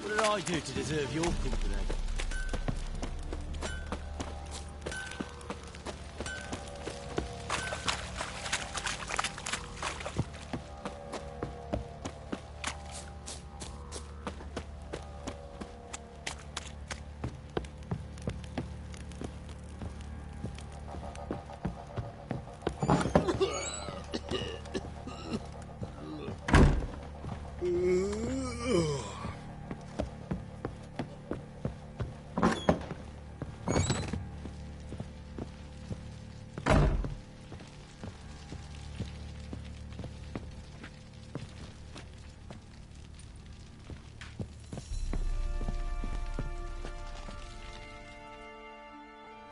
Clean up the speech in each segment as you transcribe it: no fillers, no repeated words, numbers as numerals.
What did I do to deserve your company?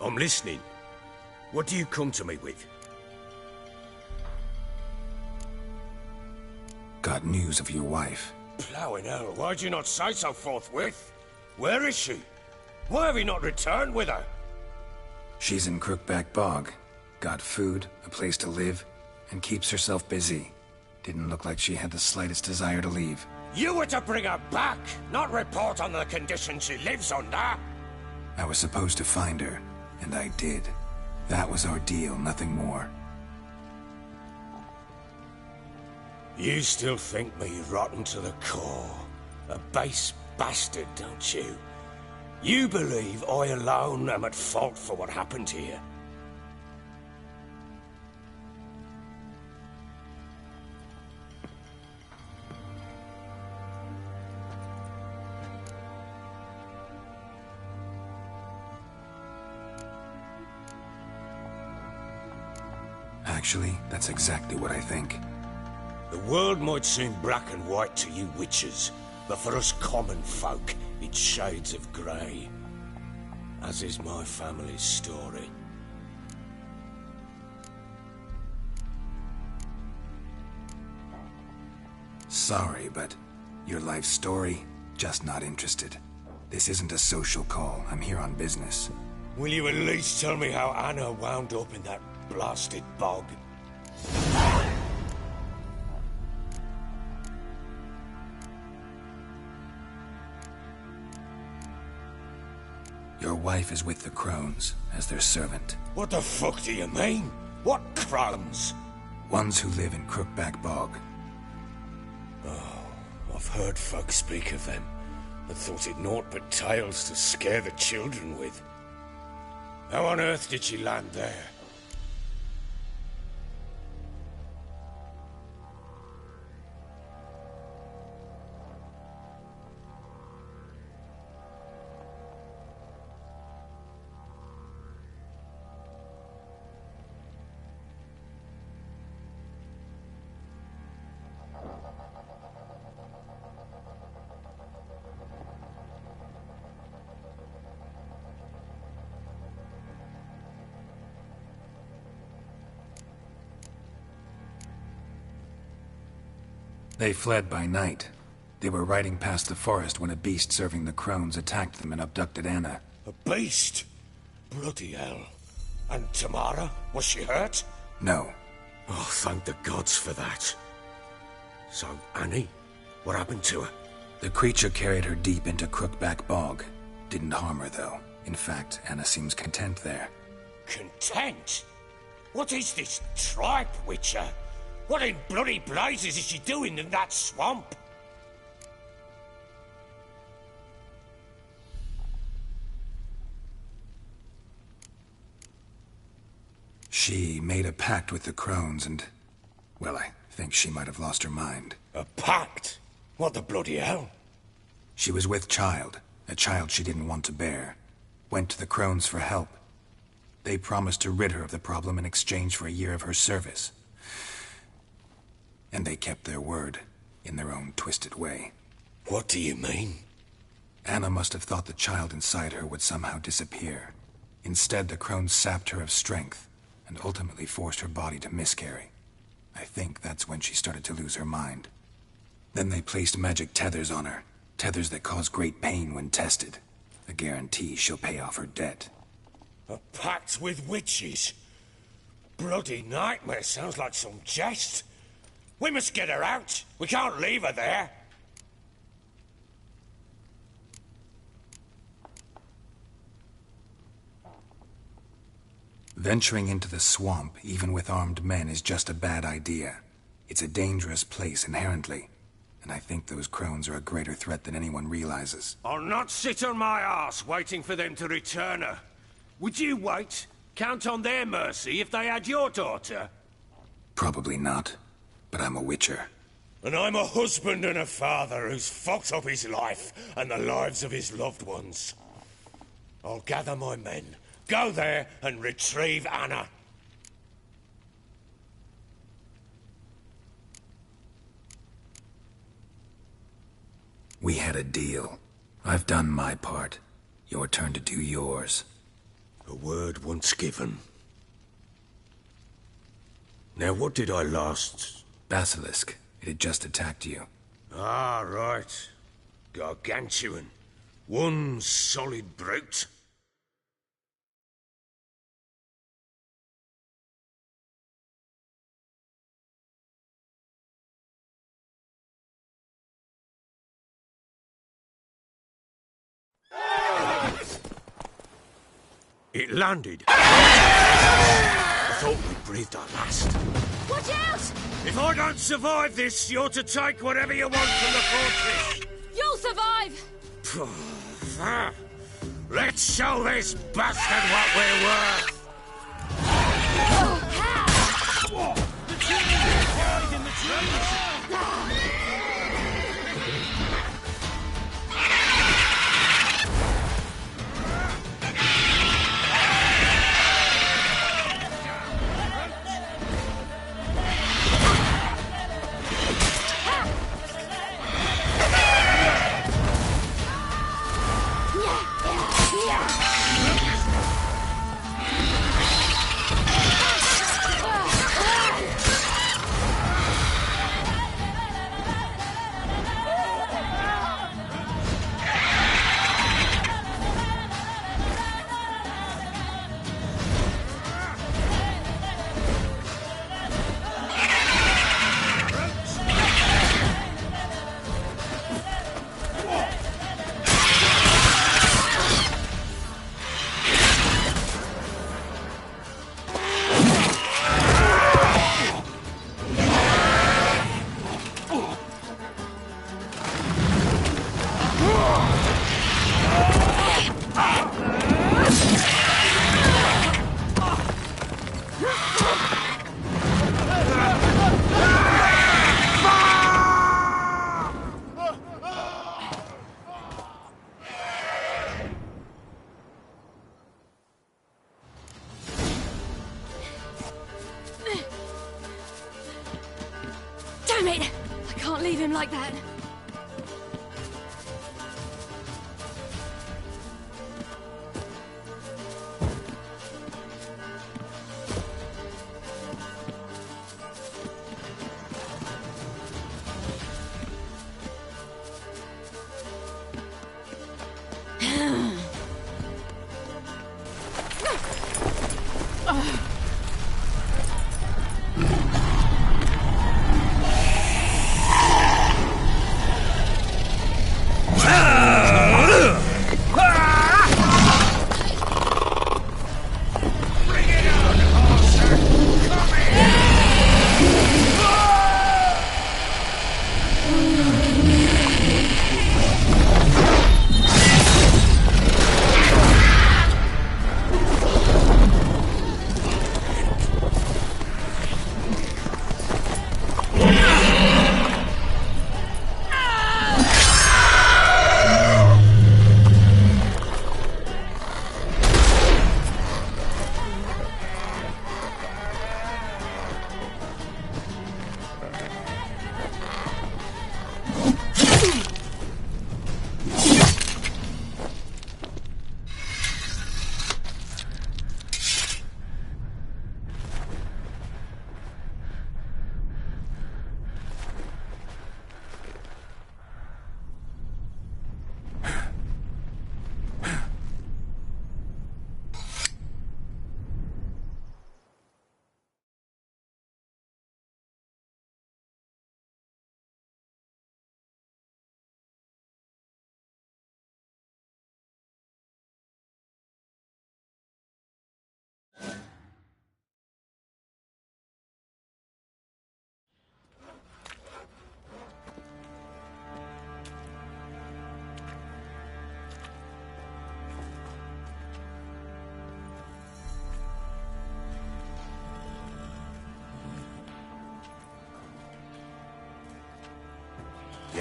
I'm listening. What do you come to me with? Got news of your wife. Plowing hell, why'd you not say so forthwith? Where is she? Why have you not returned with her? She's in Crookback Bog. Got food, a place to live, and keeps herself busy. Didn't look like she had the slightest desire to leave. You were to bring her back, not report on the conditions she lives under. I was supposed to find her, and I did. That was our deal, nothing more. You still think me rotten to the core. A base bastard, don't you? You believe I alone am at fault for what happened here. Actually, that's exactly what I think. The world might seem black and white to you witches, but for us common folk, it's shades of grey. As is my family's story. Sorry, but your life story, just not interested. This isn't a social call. I'm here on business. Will you at least tell me how Anna wound up in that blasted bog? Your wife is with the Crones, as their servant. What the fuck do you mean? What Crones? Ones who live in Crookback Bog. Oh, I've heard folk speak of them, but thought it naught but tales to scare the children with. How on earth did she land there? They fled by night. They were riding past the forest when a beast serving the Crones attacked them and abducted Anna. A beast? Bloody hell. And Tamara? Was she hurt? No. Oh, thank the gods for that. So, Annie, what happened to her? The creature carried her deep into Crookback Bog. Didn't harm her, though. In fact, Anna seems content there. Content? What is this tripe, Witcher? What in bloody blazes is she doing in that swamp? She made a pact with the crones and... well, I think she might have lost her mind. A pact? What the bloody hell? She was with child, a child she didn't want to bear. Went to the crones for help. They promised to rid her of the problem in exchange for a year of her service. And they kept their word, in their own twisted way. What do you mean? Anna must have thought the child inside her would somehow disappear. Instead, the crones sapped her of strength, and ultimately forced her body to miscarry. I think that's when she started to lose her mind. Then they placed magic tethers on her, tethers that cause great pain when tested. A guarantee she'll pay off her debt. A pact with witches? Bloody nightmare, sounds like some jest. We must get her out. We can't leave her there. Venturing into the swamp, even with armed men, is just a bad idea. It's a dangerous place inherently, and I think those crones are a greater threat than anyone realizes. I'll not sit on my arse waiting for them to return her. Would you wait? Count on their mercy if they had your daughter? Probably not, but I'm a witcher. And I'm a husband and a father who's fucked up his life and the lives of his loved ones. I'll gather my men, go there and retrieve Anna. We had a deal. I've done my part. Your turn to do yours. A word once given. Now, what did I last... Basilisk. It had just attacked you. Ah, right. Gargantuan. One solid brute. It landed. I thought we breathed our last. Watch out! If I don't survive this, you're to take whatever you want from the fortress. You'll survive! Let's show this bastard what we're worth. The trees! Hide in the trees! Damn it! I can't leave him like that.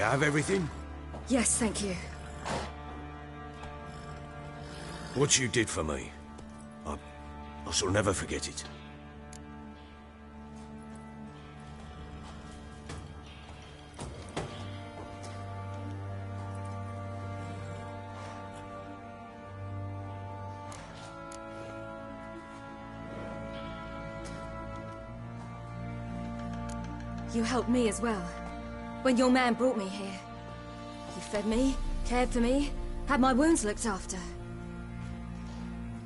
have everything? Yes, thank you. What you did for me, I shall never forget it. You helped me as well. When your man brought me here. You fed me, cared for me, had my wounds looked after.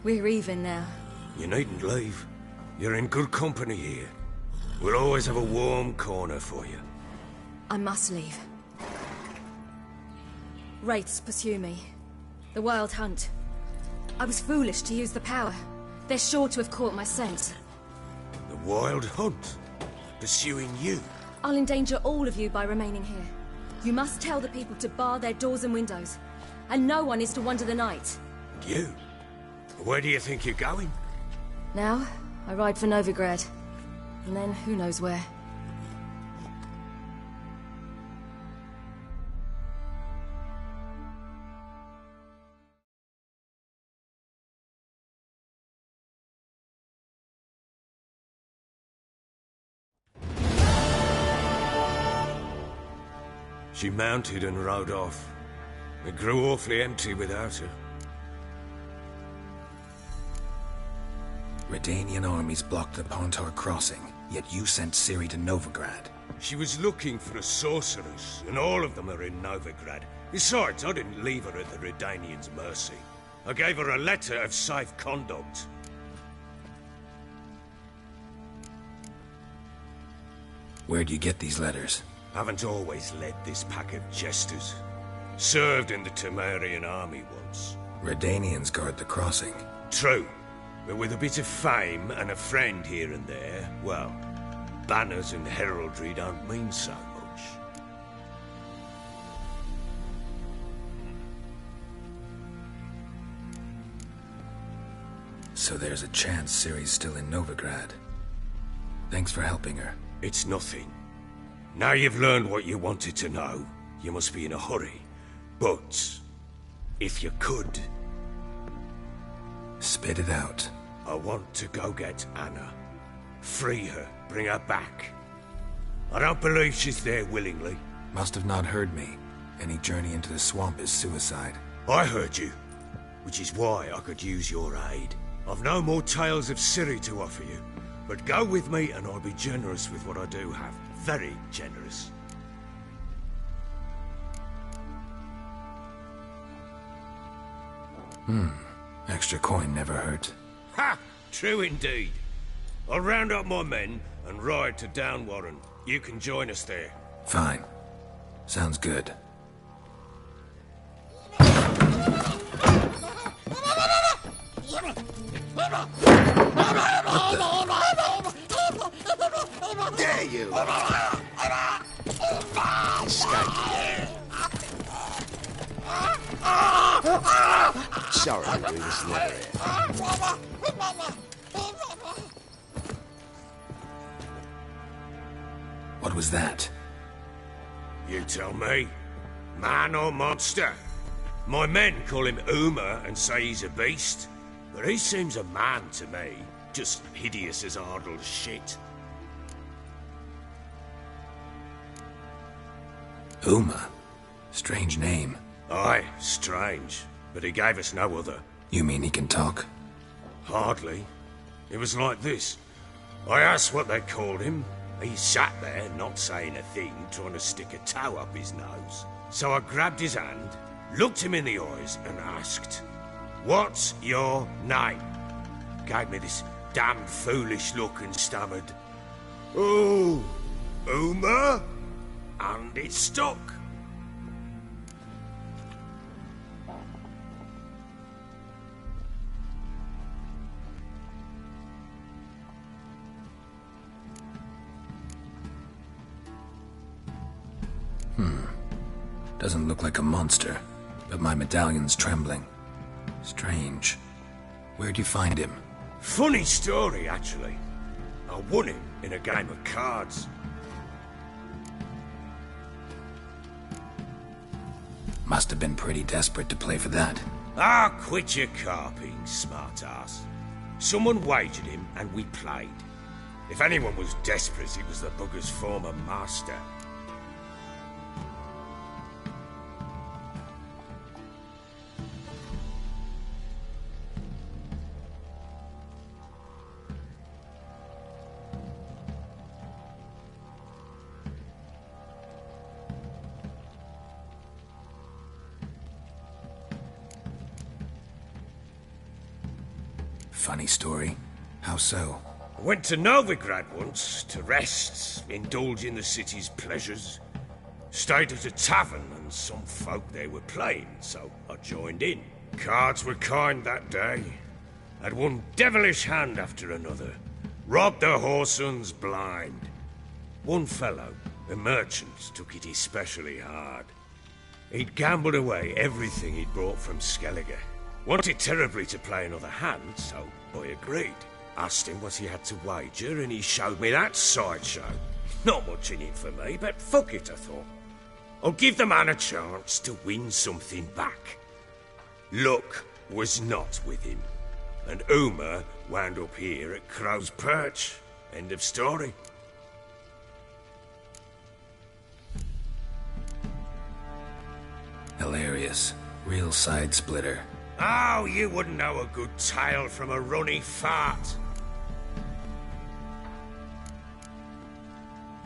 We're even now. You needn't leave. You're in good company here. We'll always have a warm corner for you. I must leave. Wraiths pursue me. The Wild Hunt. I was foolish to use the power. They're sure to have caught my scent. The Wild Hunt? Pursuing you? I'll endanger all of you by remaining here. You must tell the people to bar their doors and windows. And no one is to wander the night. You? Where do you think you're going? Now, I ride for Novigrad. And then, who knows where. She mounted and rode off. It grew awfully empty without her. Redanian armies blocked the Pontar crossing, yet you sent Ciri to Novigrad. She was looking for a sorceress, and all of them are in Novigrad. Besides, I didn't leave her at the Redanians' mercy. I gave her a letter of safe conduct. Where'd you get these letters? Haven't always led this pack of jesters. Served in the Temerian army once. Redanians guard the crossing. True, but with a bit of fame and a friend here and there, well, banners and heraldry don't mean so much. So there's a chance Ciri's still in Novigrad. Thanks for helping her. It's nothing. Now you've learned what you wanted to know, you must be in a hurry. But, if you could... Spit it out. I want to go get Anna. Free her, bring her back. I don't believe she's there willingly. Must have not heard me. Any journey into the swamp is suicide. I heard you, which is why I could use your aid. I've no more tales of Ciri to offer you, but go with me and I'll be generous with what I do have. Very generous. Extra coin never hurt. Ha! True indeed. I'll round up my men and ride to Downwarren. You can join us there. Fine. Sounds good. There you are. Escape. Sorry, we was never here. What was that? You tell me. Man or monster? My men call him Uma and say he's a beast, but he seems a man to me. Just hideous as Ardle's shit. Uma? Strange name. Aye, strange. But he gave us no other. You mean he can talk? Hardly. It was like this. I asked what they called him. He sat there, not saying a thing, trying to stick a toe up his nose. So I grabbed his hand, looked him in the eyes, and asked, "What's your name?" Gave me this damned foolish look and stammered, "Oh, Uma?" And it stuck. Doesn't look like a monster, but my medallion's trembling. Strange. Where'd you find him? Funny story, actually. I won him in a game of cards. Must have been pretty desperate to play for that. Ah, quit your carping, smart-ass. Someone wagered him, and we played. If anyone was desperate, it was the bugger's former master. Funny story. How so? I went to Novigrad once, to rest, indulge in the city's pleasures. Stayed at a tavern, and some folk there were playing, so I joined in. Cards were kind that day. Had one devilish hand after another. Robbed the whoresons blind. One fellow, a merchant, took it especially hard. He'd gambled away everything he'd brought from Skellige. Wanted terribly to play another hand, so I agreed. Asked him what he had to wager, and he showed me that sideshow. Not much in it for me, but fuck it, I thought. I'll give the man a chance to win something back. Luck was not with him, and Uma wound up here at Crow's Perch. End of story. Hilarious. Real side splitter. Oh, you wouldn't know a good tale from a runny fart.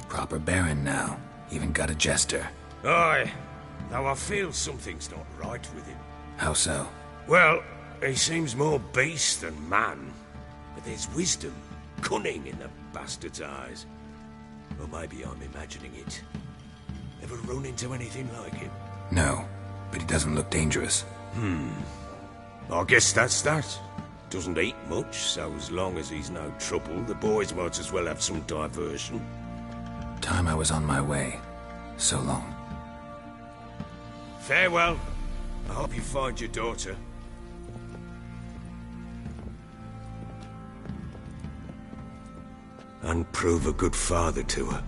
Proper baron now. Even got a jester. Aye, though I feel something's not right with him. How so? Well, he seems more beast than man. But there's wisdom, cunning in the bastard's eyes. Or maybe I'm imagining it. Ever run into anything like him? No, but he doesn't look dangerous. I guess that's that. Doesn't eat much, so as long as he's no trouble, the boys might as well have some diversion. Time I was on my way. So long. Farewell. I hope you find your daughter. And prove a good father to her.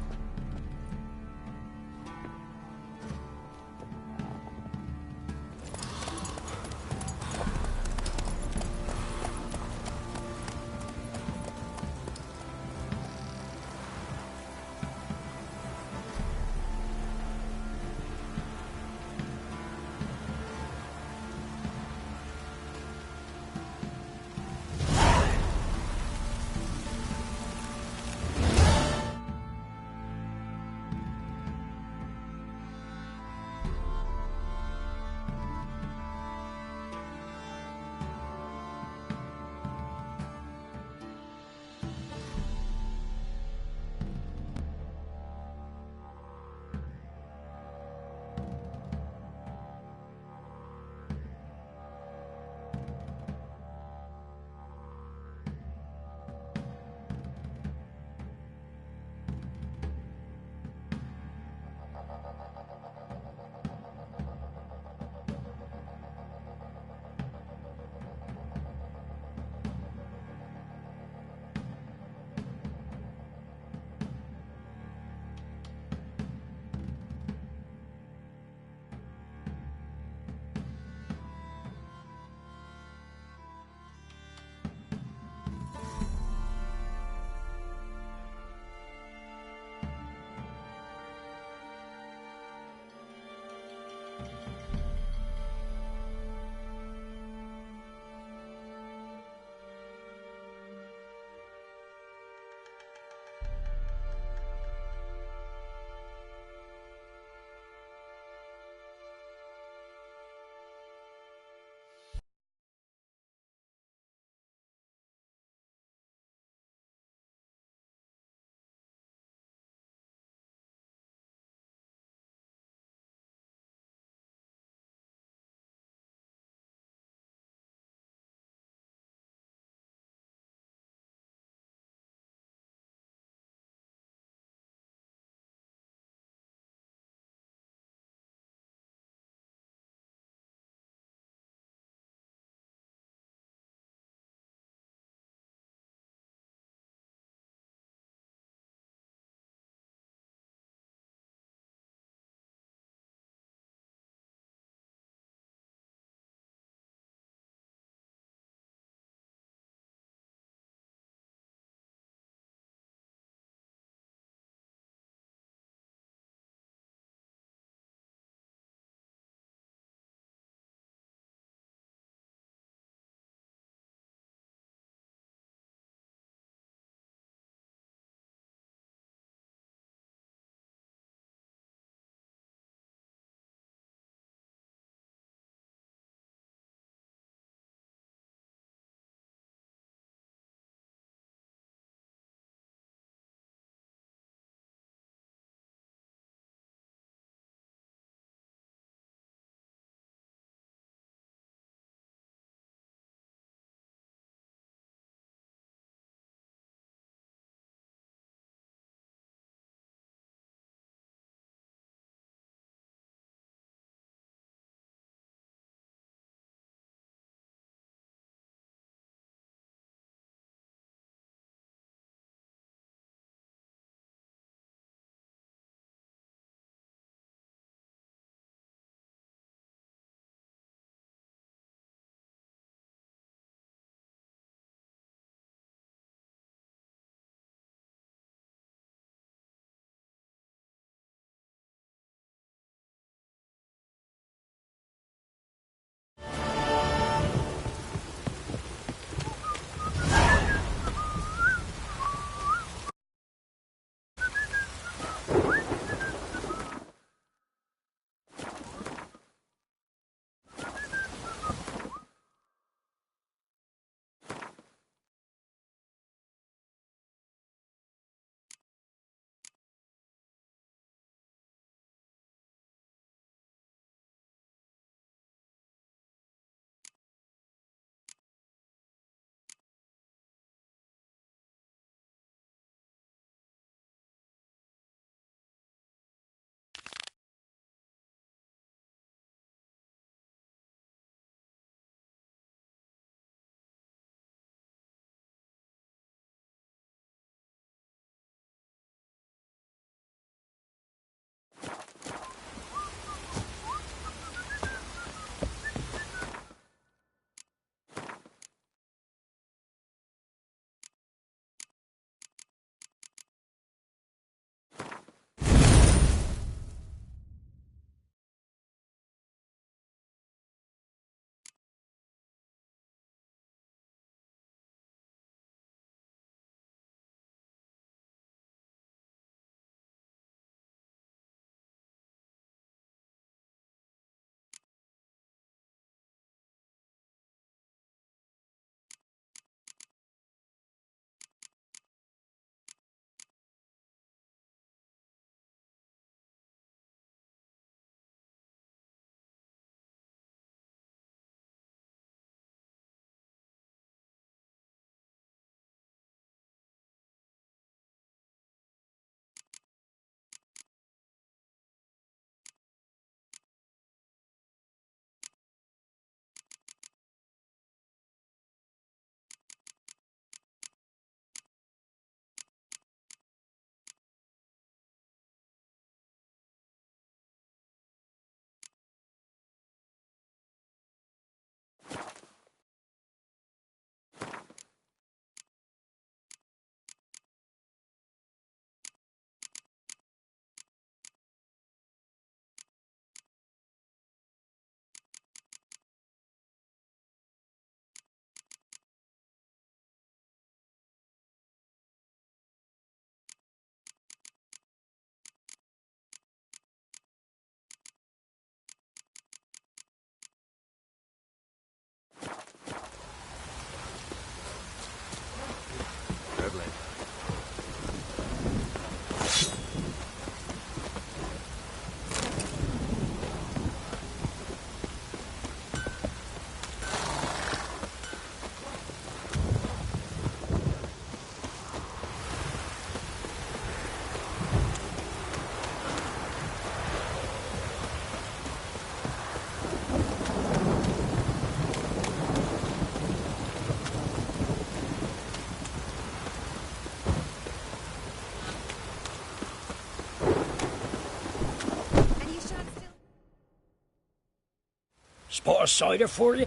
spot of cider for you?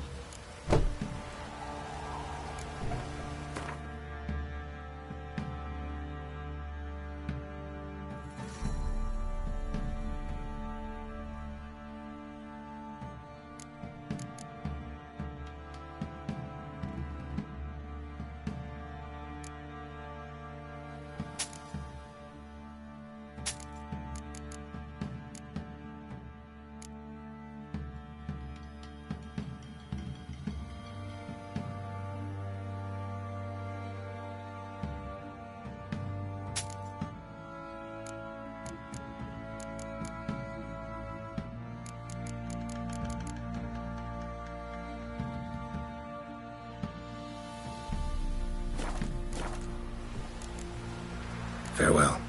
Farewell.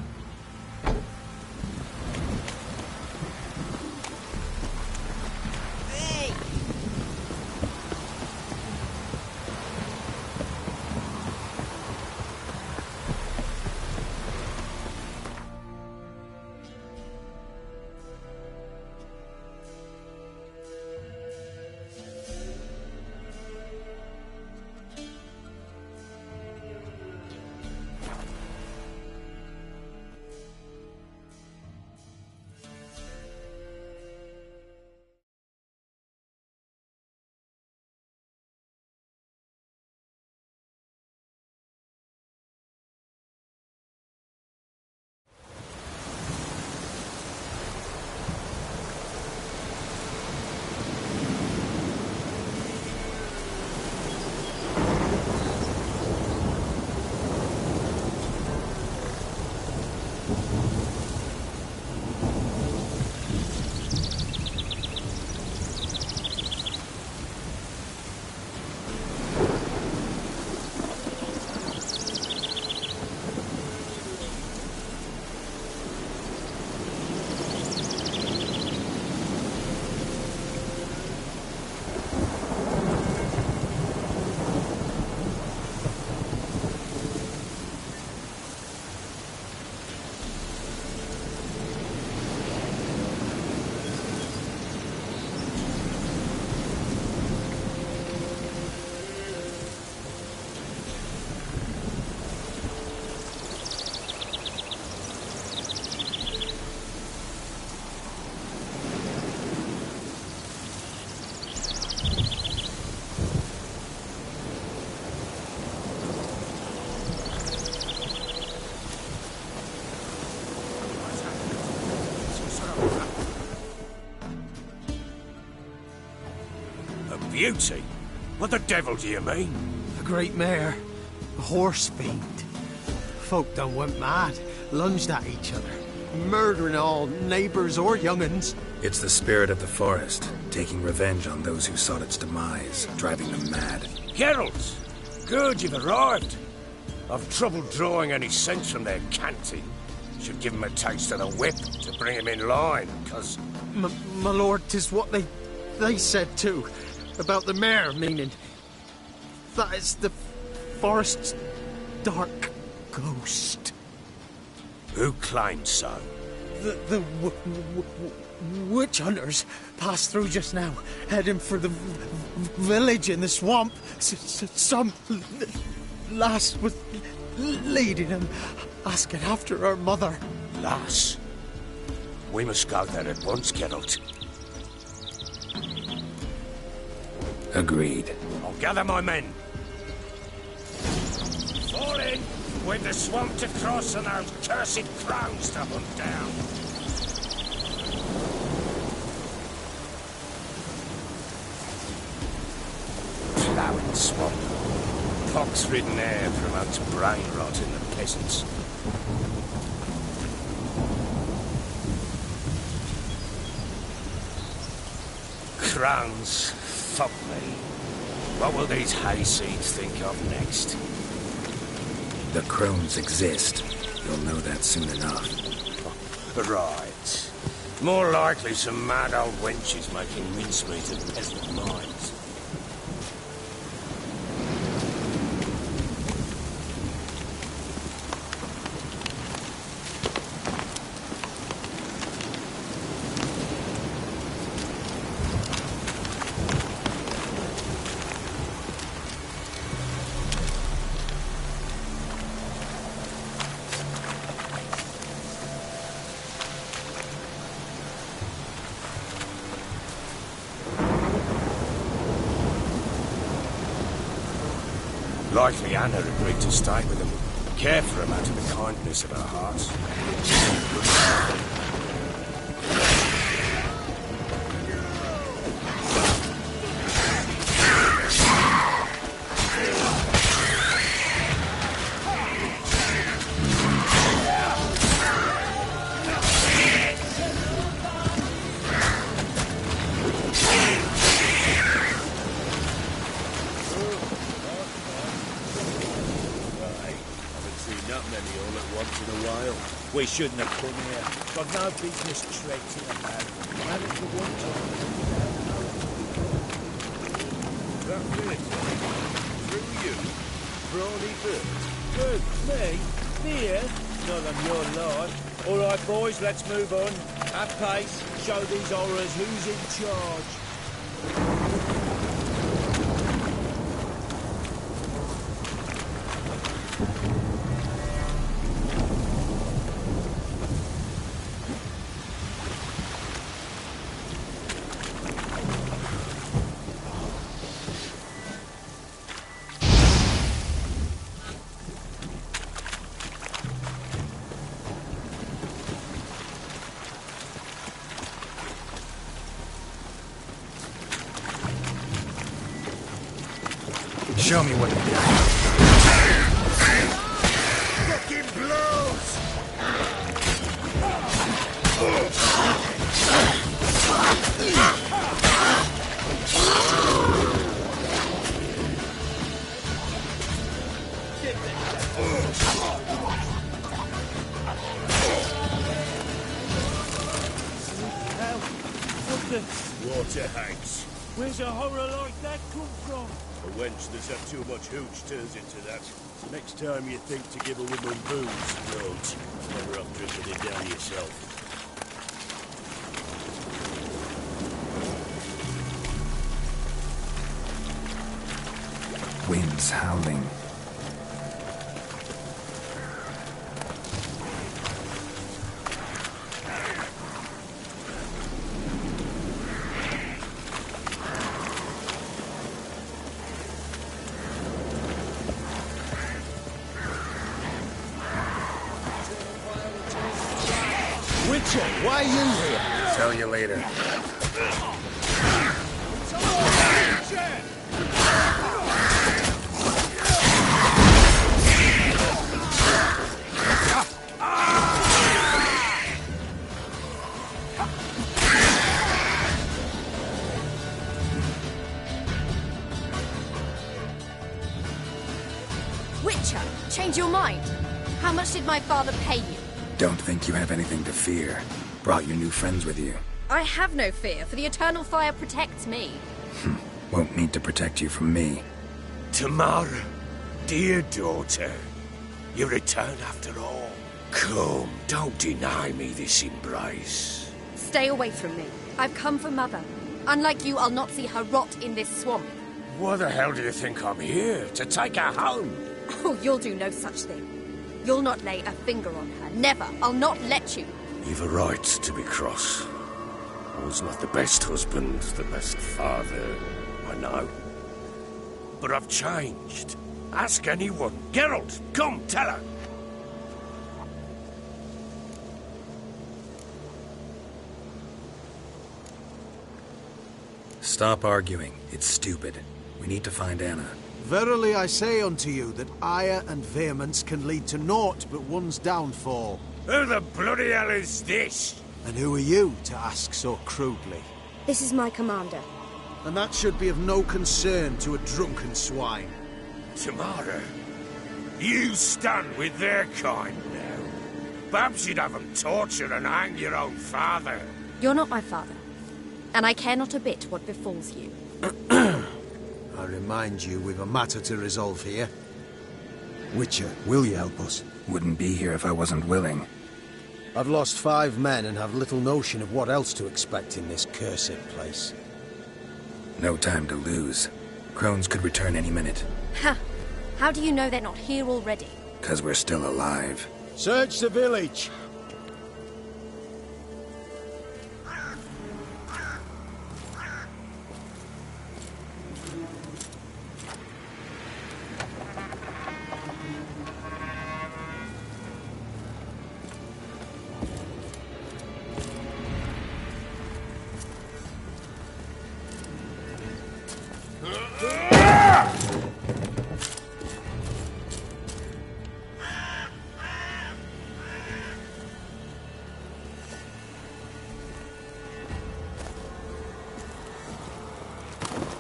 Beauty? What the devil do you mean? A great mare. A horse fiend. Folk done went mad, lunged at each other, murdering all neighbours or young'uns. It's the spirit of the forest, taking revenge on those who sought its demise, driving them mad. Geralt! Good, you've arrived. I've trouble drawing any sense from their canting. Should give him a taste of the whip to bring him in line, because... My lord, 'tis what they said too. About the mare, meaning that is the forest's dark ghost. Who claims so? The witch hunters passed through just now, heading for the village in the swamp. Some lass was leading them, asking after her mother. Lass? We must go there at once, Geralt. Agreed. I'll gather my men. Fall in! With the swamp to cross and those cursed crows to hunt down. Ploughing swamp. Pox-ridden air promotes brain rot in the peasants. Crowns. Fuck me. What will these hayseeds think of next? The crones exist. You'll know that soon enough. Right. More likely some mad old wenches making mincemeat of peasant minds. Likely Anna agreed to stay with them, care for them out of the kindness of her heart. We shouldn't have come here. Got no business traipsing about. Haven't you want to? That minute, through you, Brawny Burt. Who? Me? Here? Not on your line. All right, boys, let's move on. At pace, show these horrors who's in charge. Show me what it is. Fucking blows! Water hags. Where's a horror like that come from? A wench that's had too much hooch turns into that. Next time you think to give a woman booze, don't. Better off drinking it down yourself. Winds howling. Witcher, why are you here? Tell you later. Witcher, change your mind. How much did my father pay you? Don't think you have anything to fear. Brought your new friends with you. I have no fear, for the Eternal Fire protects me. Won't need to protect you from me. Tamara, dear daughter, you return after all. Come, don't deny me this embrace. Stay away from me. I've come for Mother. Unlike you, I'll not see her rot in this swamp. Why the hell do you think I'm here? To take her home? Oh, you'll do no such thing. You'll not lay a finger on her. Never. I'll not let you. You've a right to be cross. I was not the best husband, the best father, I know. But I've changed. Ask anyone. Geralt, come, tell her. Stop arguing. It's stupid. We need to find Anna. Verily I say unto you that ire and vehemence can lead to naught but one's downfall. Who the bloody hell is this? And who are you to ask so crudely? This is my commander. And that should be of no concern to a drunken swine. Tamara, you stand with their kind now. Perhaps you'd have them torture and hang your own father. You're not my father. And I care not a bit what befalls you. I remind you, we've a matter to resolve here. Witcher, will you help us? Wouldn't be here if I wasn't willing. I've lost 5 men and have little notion of what else to expect in this cursed place. No time to lose. Crones could return any minute. Ha! How do you know they're not here already? 'Cause we're still alive. Search the village!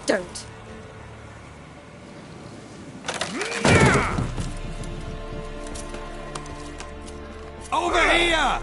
Don't. Over here!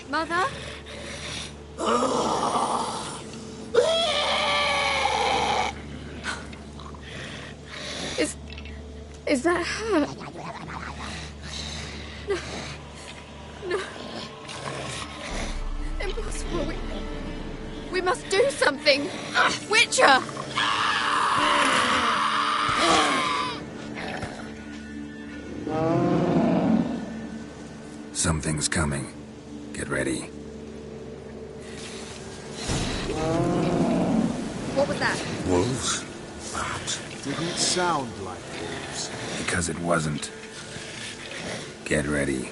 Mother? Is that her? No. No. Impossible. We must do something. Witcher! Something's coming. Get ready. What was that? Wolves? That didn't sound like wolves. Because it wasn't. Get ready.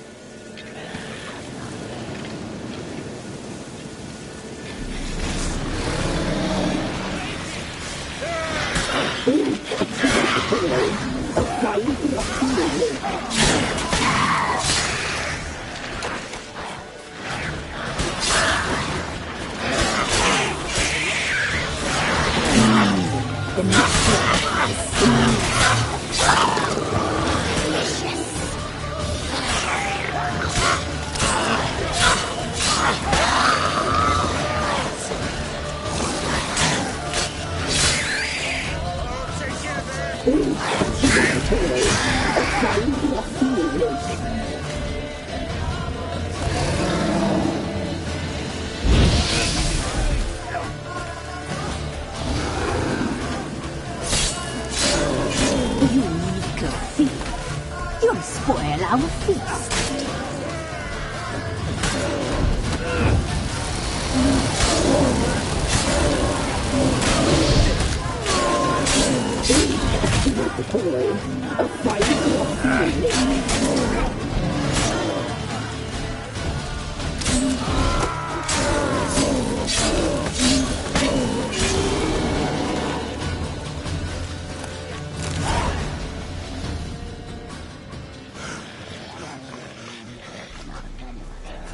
You'll spoil our feast.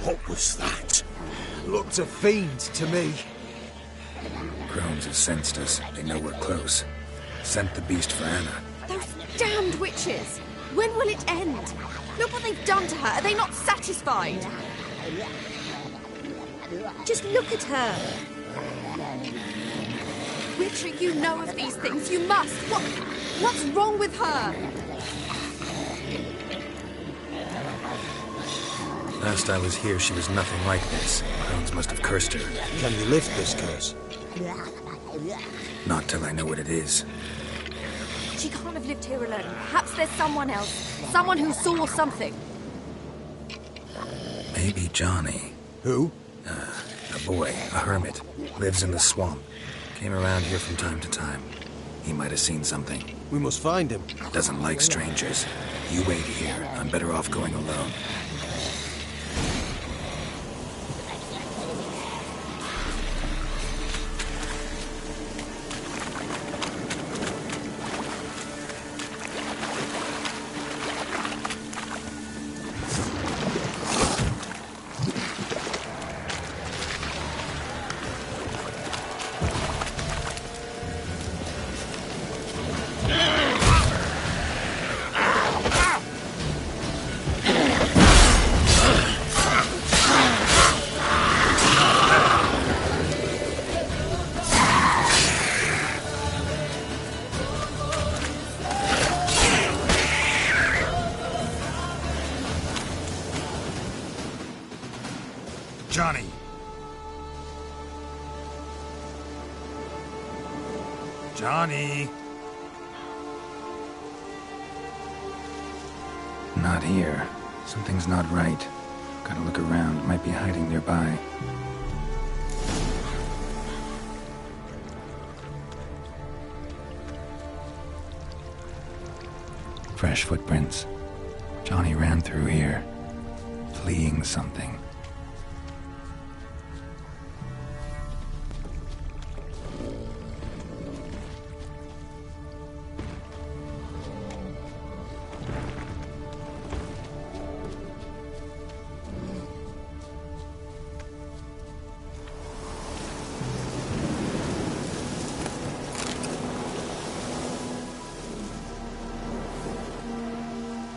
What was that? Looked a fiend to me. Crones have sensed us. They know we're close. Sent the beast for Anna. Those damned witches! When will it end? Look what they've done to her. Are they not satisfied? Just look at her. Witcher, you know of these things. You must. What's wrong with her? Last I was here, she was nothing like this. Crones must have cursed her. Can you lift this curse? Not till I know what it is. She can't have lived here alone. Perhaps there's someone else. Someone who saw something. Maybe Johnny. Who? A boy, a hermit. Lives in the swamp. Came around here from time to time. He might have seen something. We must find him. Doesn't like strangers. You wait here. I'm better off going alone. Johnny? Johnny? Not here. Something's not right. Gotta look around. Might be hiding nearby. Fresh footprints. Johnny ran through here, fleeing something.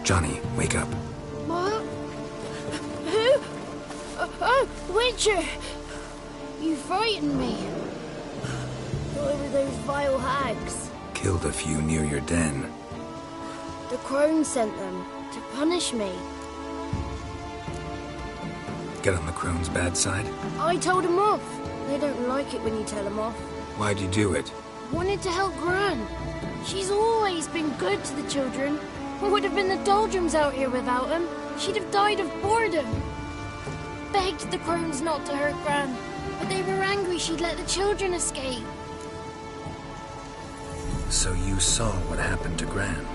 Johnny, wake up. What? Who? Oh, Witcher! You frightened me. What were those vile hags? Killed a few near your den. The crone sent them to punish me. Get on the crone's bad side? I told them off. They don't like it when you tell them off. Why'd you do it? Wanted to help Gran. She's always been good to the children. What would have been the doldrums out here without him? She'd have died of boredom. Begged the crones not to hurt Gran, but they were angry she'd let the children escape. So you saw what happened to Gran?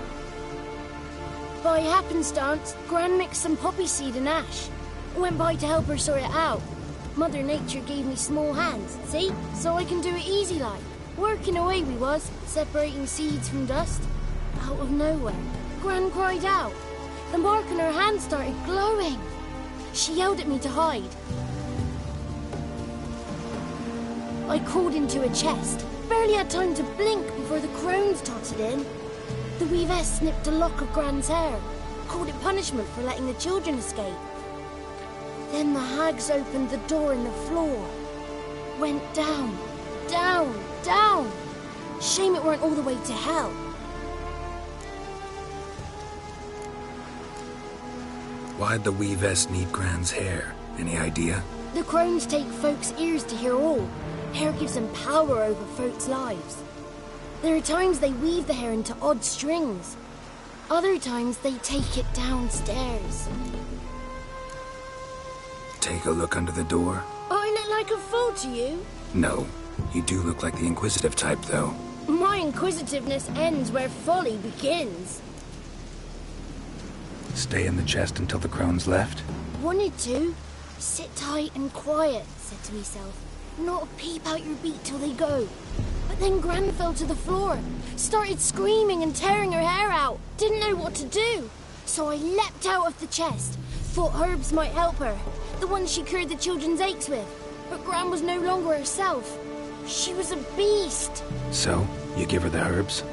By happenstance, Gran mixed some poppy seed and ash. Went by to help her sort it out. Mother Nature gave me small hands, see? So I can do it easy like. Working away we was, separating seeds from dust. Out of nowhere, Gran cried out. The mark on her hand started glowing. She yelled at me to hide. I crawled into a chest. Barely had time to blink before the crones totted in. The weavess snipped a lock of Gran's hair. Called it punishment for letting the children escape. Then the hags opened the door in the floor. Went down, down, down. Shame it weren't all the way to hell. Why'd the weavess need Gran's hair? Any idea? The crones take folks' ears to hear all. Hair gives them power over folks' lives. There are times they weave the hair into odd strings. Other times they take it downstairs. Take a look under the door? I look like a fool to you? No. You do look like the inquisitive type, though. My inquisitiveness ends where folly begins. Stay in the chest until the crones left? Wanted to. Sit tight and quiet, said to myself. Not a peep out your beat till they go. But then Gran fell to the floor. Started screaming and tearing her hair out. Didn't know what to do. So I leapt out of the chest. Thought herbs might help her. The ones she cured the children's aches with. But Gran was no longer herself. She was a beast. So, you give her the herbs?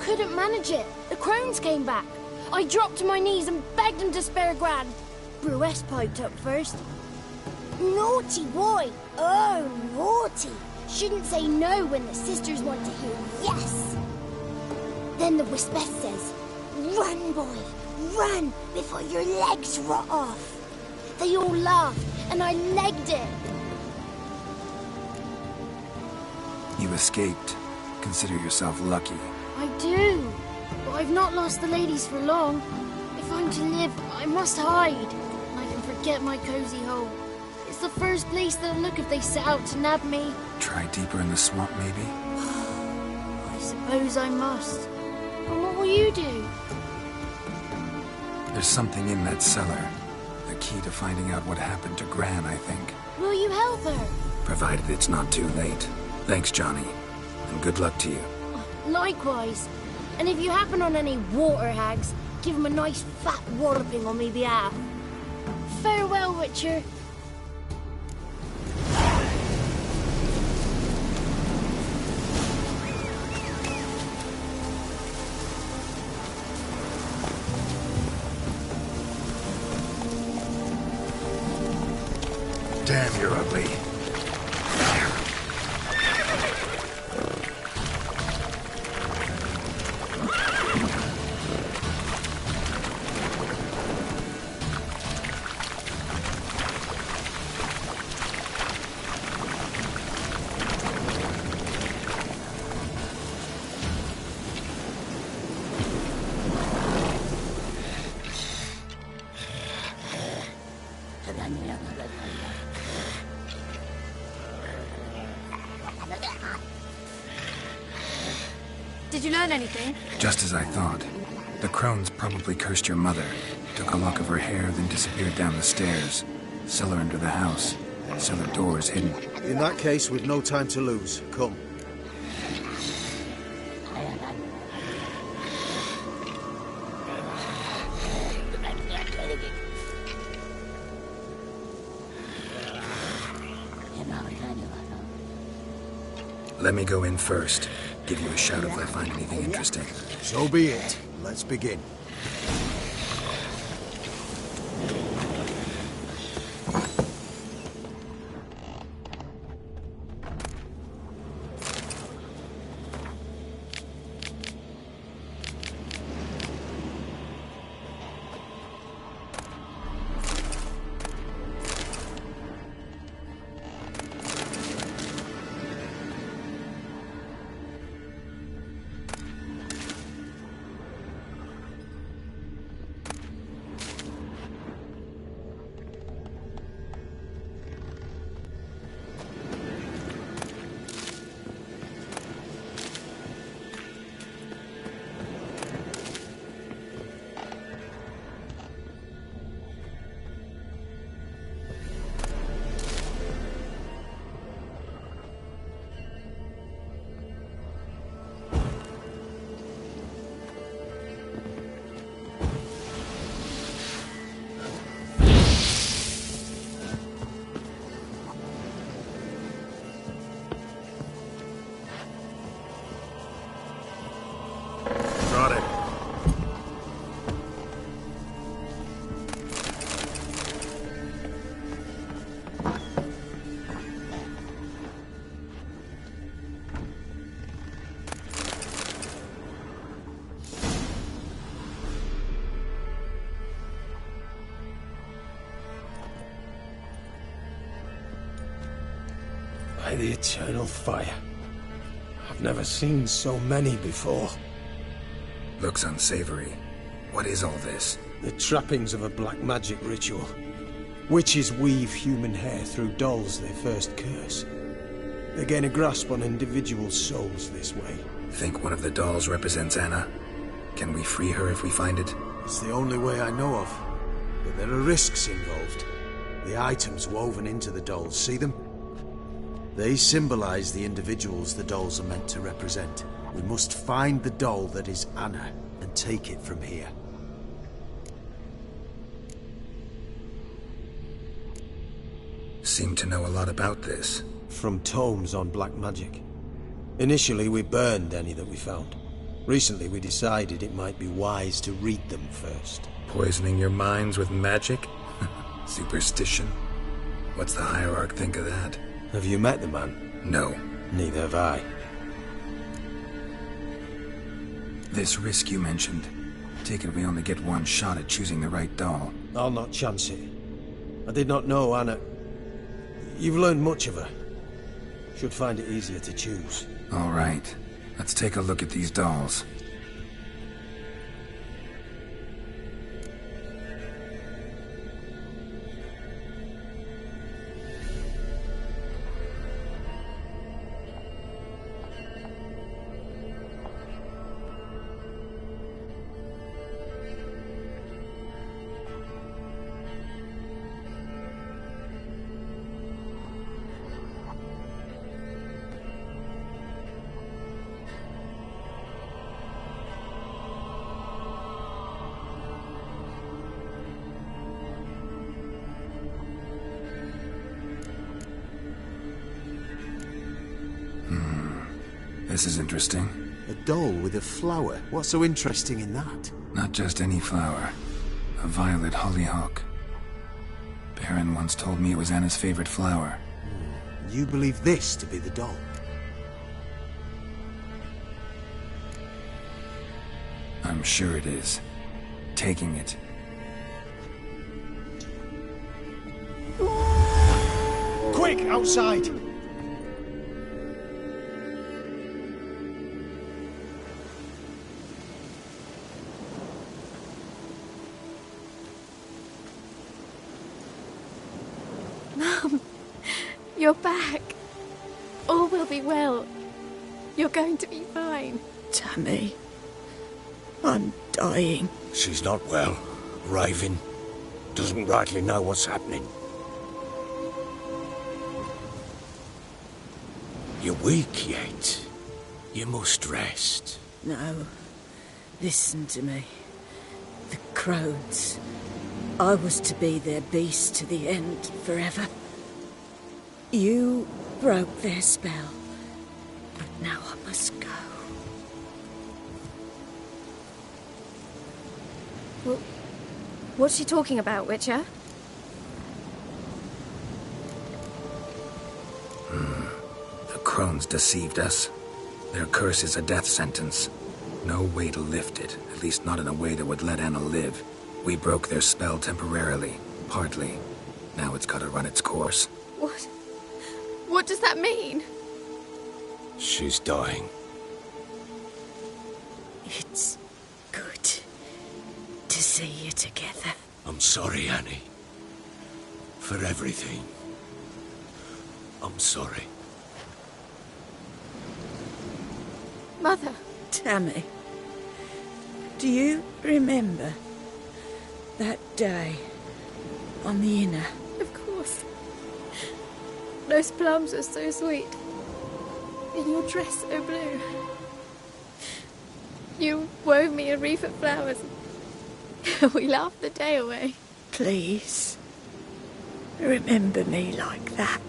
Couldn't manage it. The crones came back. I dropped to my knees and begged him to spare Gran. Bruess piped up first. Naughty boy. Oh, naughty. Shouldn't say no when the sisters want to hear yes. Then the Wispess says, run, boy, run before your legs rot off. They all laughed, and I legged it. You escaped. Consider yourself lucky. I do. But I've not lost the ladies for long. If I'm to live, I must hide. I can forget my cozy hole. It's the first place they'll look if they set out to nab me. Try deeper in the swamp, maybe? I suppose I must. And what will you do? There's something in that cellar. The key to finding out what happened to Gran, I think. Will you help her? Provided it's not too late. Thanks, Johnny. And good luck to you. Likewise. And if you happen on any water hags, give them a nice fat walloping on me behalf. Farewell, Witcher. Damn, you're ugly. Did you learn anything? Just as I thought. The crones probably cursed your mother, took a lock of her hair, then disappeared down the stairs. Cellar under the house. Cellar doors hidden. In that case, we've no time to lose. Come. Let me go in first. Give you a shout if I find anything interesting. So be it. Let's begin. By the eternal fire. I've never seen so many before. Looks unsavory. What is all this? The trappings of a black magic ritual. Witches weave human hair through dolls they first curse. They gain a grasp on individual souls this way. Think one of the dolls represents Anna? Can we free her if we find it? It's the only way I know of. But there are risks involved. The items woven into the dolls, see them? They symbolize the individuals the dolls are meant to represent. We must find the doll that is Anna and take it from here. Seem to know a lot about this. From tomes on black magic. Initially, we burned any that we found. Recently, we decided it might be wise to read them first. Poisoning your minds with magic? Superstition? What's the Hierarch think of that? Have you met the man? No. Neither have I. This risk you mentioned. Take it we only get one shot at choosing the right doll. I'll not chance it. I did not know Anna. You've learned much of her. Should find it easier to choose. All right. Let's take a look at these dolls. This is interesting. A doll with a flower? What's so interesting in that? Not just any flower. A violet hollyhock. Baron once told me it was Anna's favorite flower. You believe this to be the doll? I'm sure it is. Taking it. Quick, outside! You're back. All will be well. You're going to be fine. Tammy, I'm dying. She's not well. Raving. Doesn't rightly know what's happening. You're weak yet. You must rest. No. Listen to me. The crones. I was to be their beast to the end, forever. You broke their spell. But now I must go. Well, what's she talking about, Witcher? The crones deceived us. Their curse is a death sentence. No way to lift it, at least not in a way that would let Anna live. We broke their spell temporarily, partly. Now it's gotta run its course. What? What does that mean? She's dying. It's good to see you together. I'm sorry, Annie. For everything. I'm sorry. Mother. Tammy, do you remember that day on the Inner? Of course. Those plums are so sweet. And your dress so blue. You wove me a wreath of flowers. We laughed the day away. Please, remember me like that.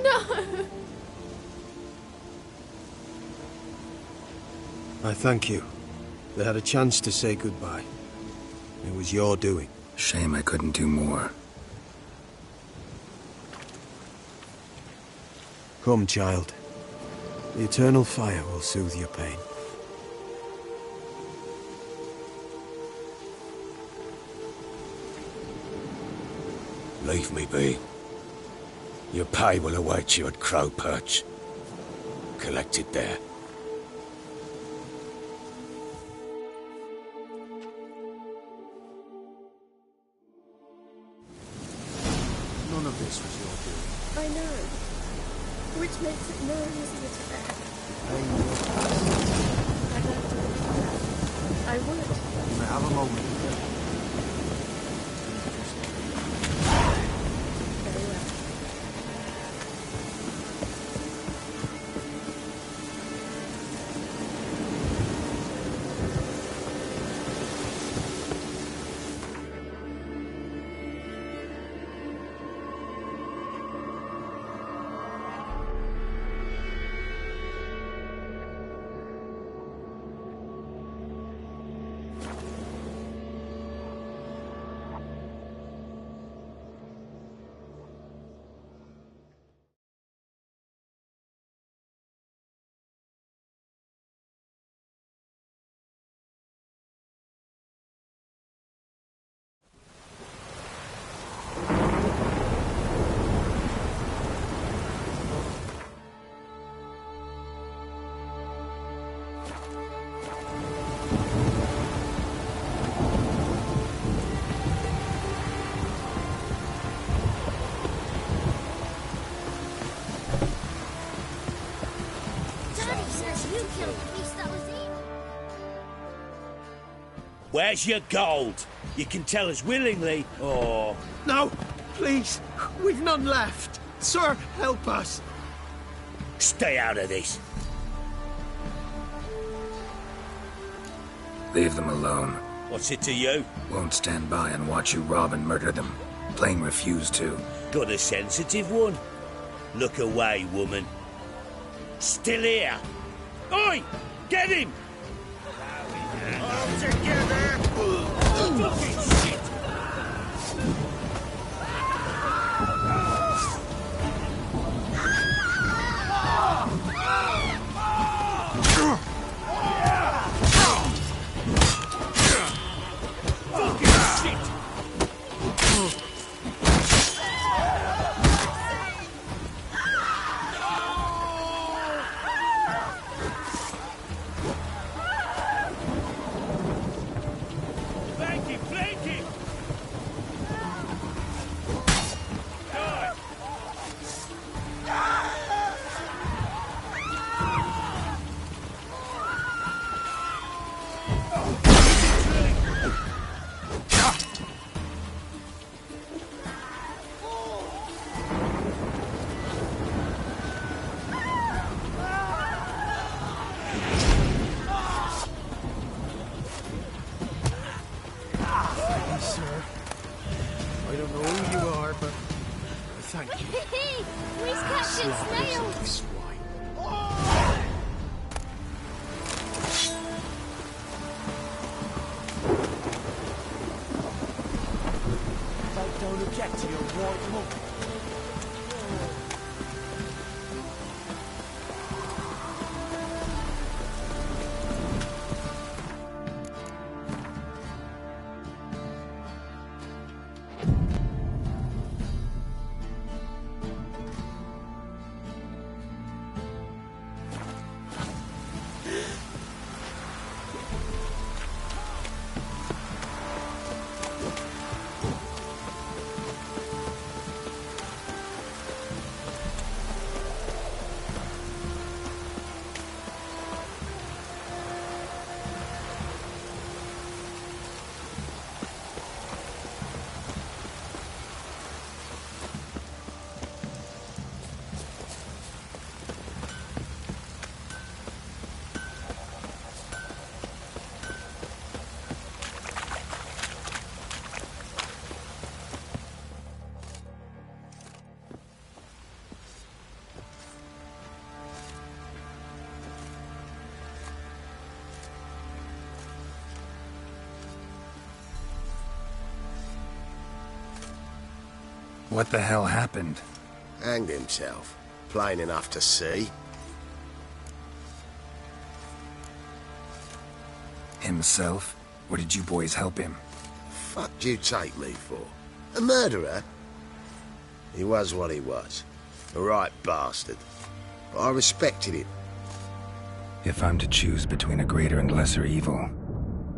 No! I thank you. They had a chance to say goodbye. It was your doing. Shame I couldn't do more. Come, child. The eternal fire will soothe your pain. Leave me be. Your pay will await you at Crow Perch. Collect it there. None of this was your doing. I know. Which makes it no easier to bear. I'd like to believe that. I would. You may have a moment. Very well. Where's your gold? You can tell us willingly, or... No, please. We've none left. Sir, help us. Stay out of this. Leave them alone. What's it to you? Won't stand by and watch you rob and murder them. Plain refuse to. Got a sensitive one? Look away, woman. Still here. Oi! Get him! All together! Fucking shit! Flank him! I don't know who you are, but thank you. We're catching snails! Swine. Don't object to your white mug. What the hell happened? Hanged himself. Plain enough to see. Himself? Or did you boys help him? Fuck do you take me for? A murderer? He was what he was. A right bastard. But I respected him. If I'm to choose between a greater and lesser evil,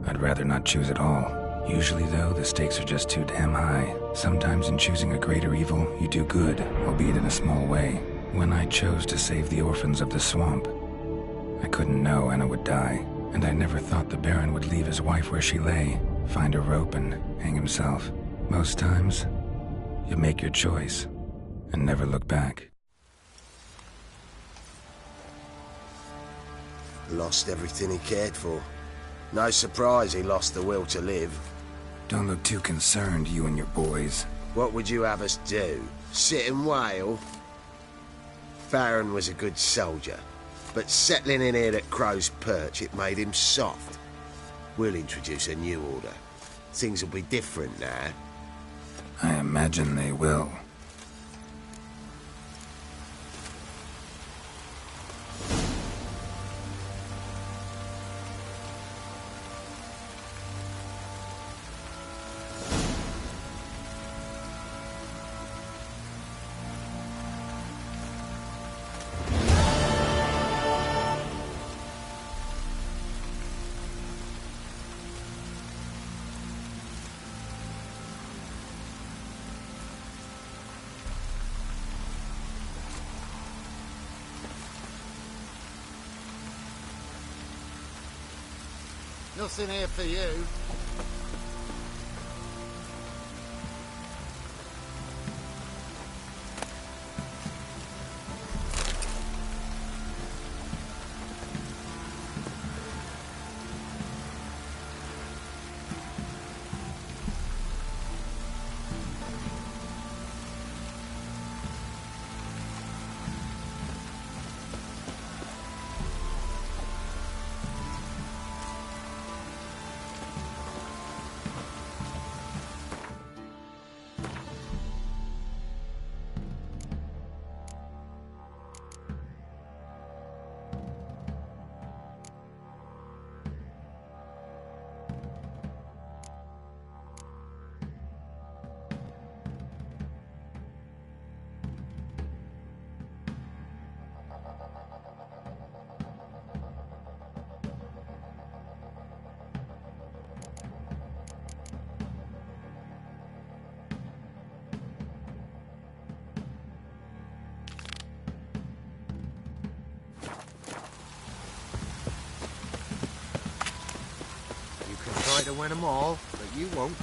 I'd rather not choose at all. Usually, though, the stakes are just too damn high. Sometimes in choosing a greater evil, you do good, albeit in a small way. When I chose to save the orphans of the swamp, I couldn't know Anna would die, and I never thought the Baron would leave his wife where she lay, find a rope and hang himself. Most times, you make your choice and never look back. Lost everything he cared for. No surprise he lost the will to live. Don't look too concerned, you and your boys. What would you have us do? Sit and wail? Baron was a good soldier, but settling in here at Crow's Perch, it made him soft. We'll introduce a new order. Things will be different now. I imagine they will. Nothing here for you. Try to win them all, but you won't.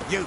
You!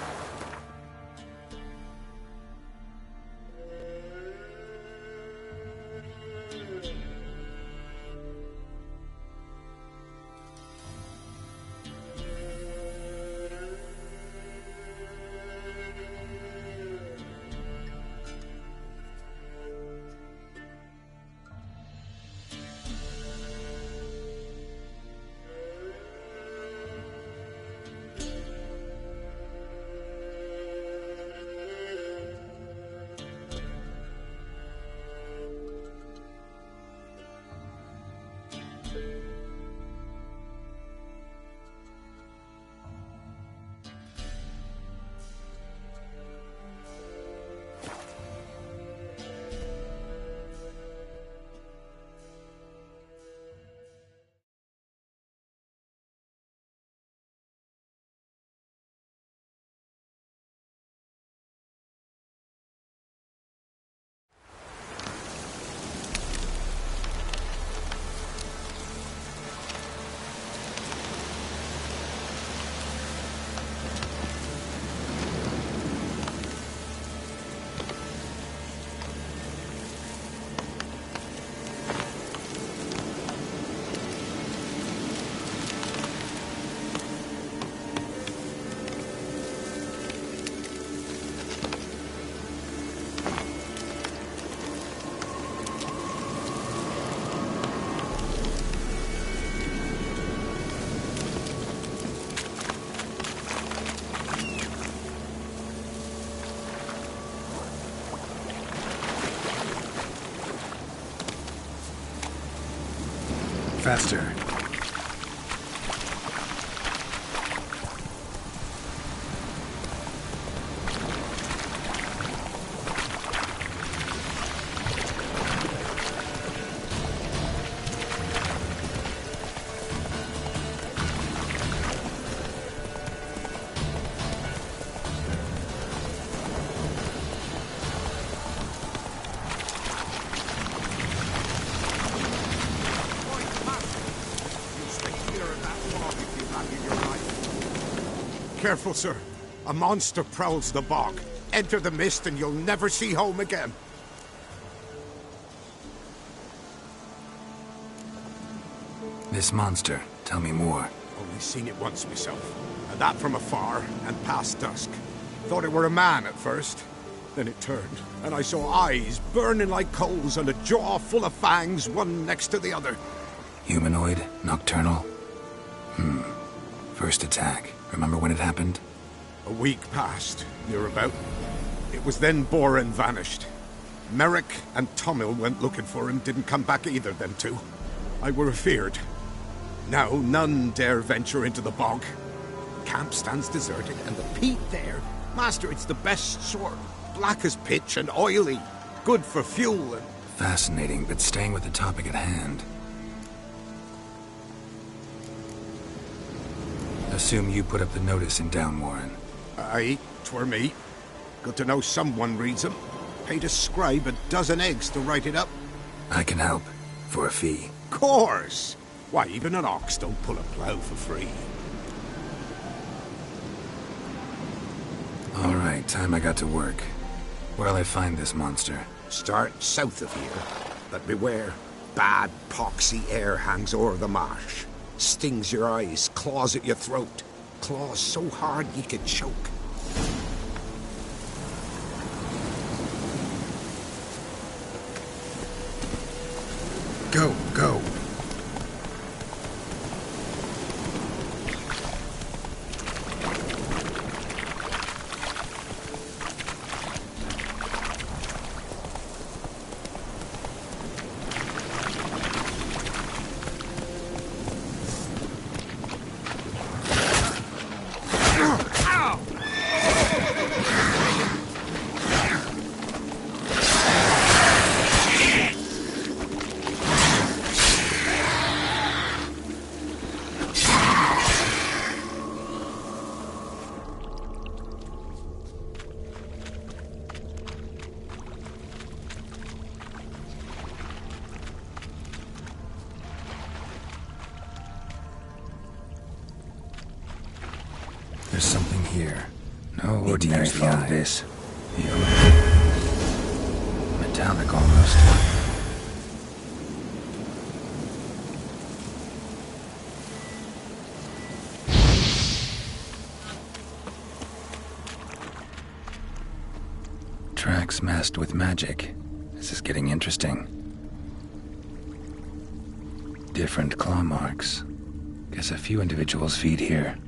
Faster. Careful, sir. A monster prowls the bog. Enter the mist and you'll never see home again. This monster, tell me more. Only seen it once myself. And that from afar and past dusk. Thought it were a man at first. Then it turned, and I saw eyes burning like coals and a jaw full of fangs, one next to the other. Humanoid? Nocturnal? First attack. Remember when it happened? A week passed, near about. It was then Boren vanished. Merrick and Tomil went looking for him, didn't come back either, them two. I were afeard. Now none dare venture into the bog. Camp stands deserted, and the peat there, master, it's the best sort. Black as pitch and oily. Good for fuel and... Fascinating, but staying with the topic at hand. Assume you put up the notice in Downwarren. Aye, 'twere me. Good to know someone reads them. Paid a scribe a dozen eggs to write it up. I can help. For a fee. Course! Why, even an ox don't pull a plough for free. All right, time I got to work. Where'll I find this monster? Start south of here. But beware. Bad, poxy air hangs o'er the marsh. Stings your eyes, claws at your throat. Claws so hard you could choke. Go, go. There's something here. No ordinary fog, this. Metallic almost. Tracks masked with magic. This is getting interesting. Different claw marks. Guess a few individuals feed here.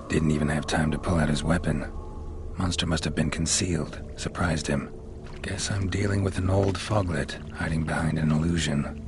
Didn't even have time to pull out his weapon. Monster must have been concealed, surprised him. Guess I'm dealing with an old foglet, hiding behind an illusion.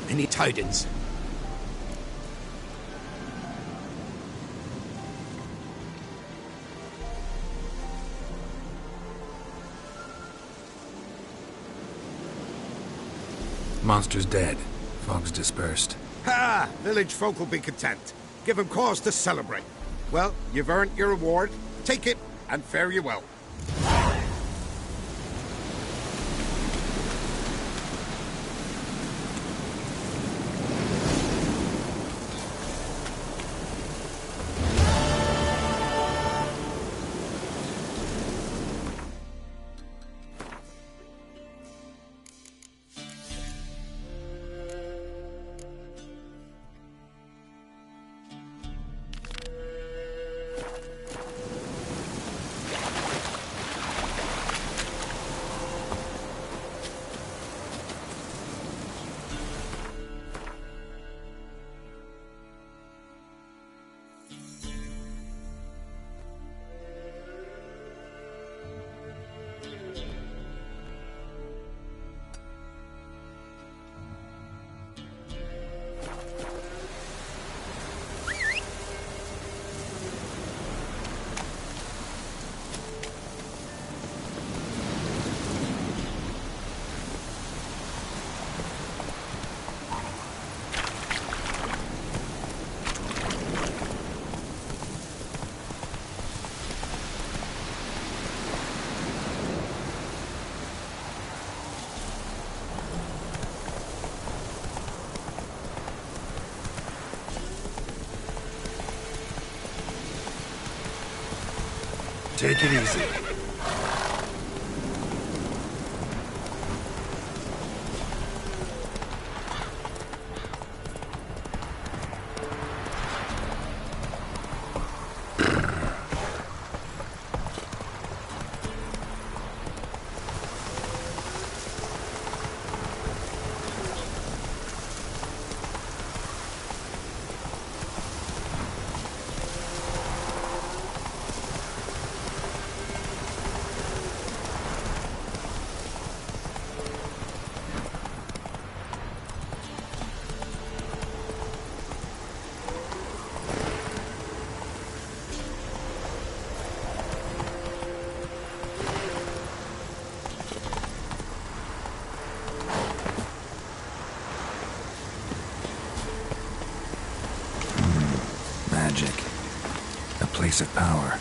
Any tidings? Monster's dead. Fog's dispersed. Ha! Village folk will be content. Give them cause to celebrate. Well, you've earned your reward. Take it, and fare you well. Take it easy. Magic. A place of power.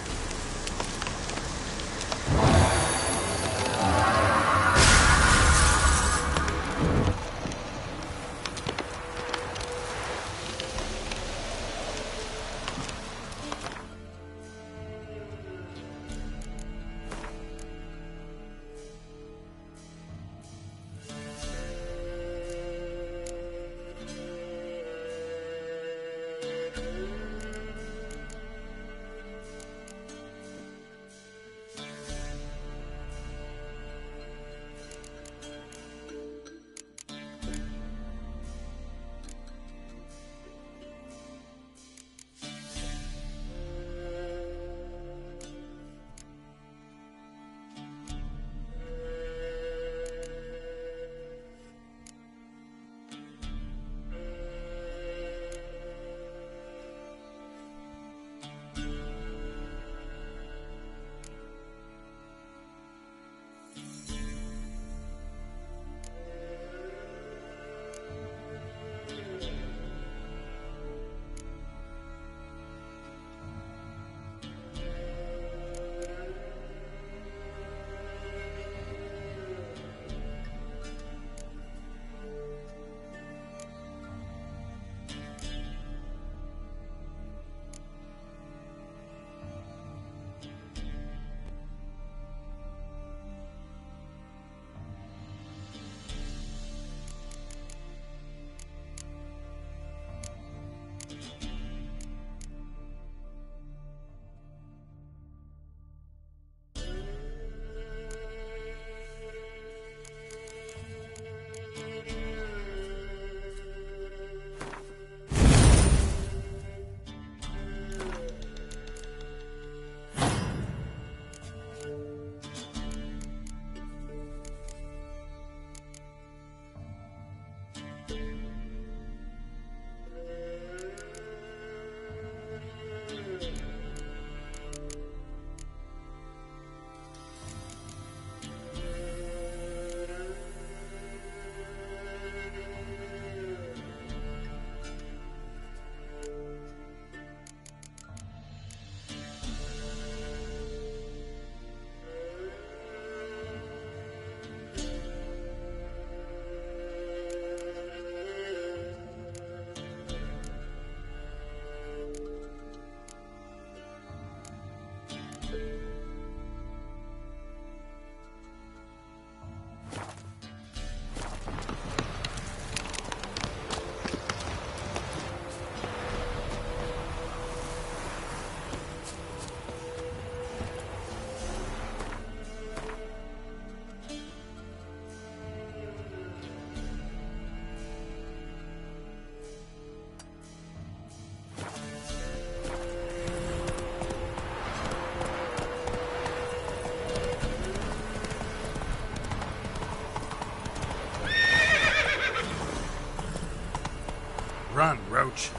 Run, Roach.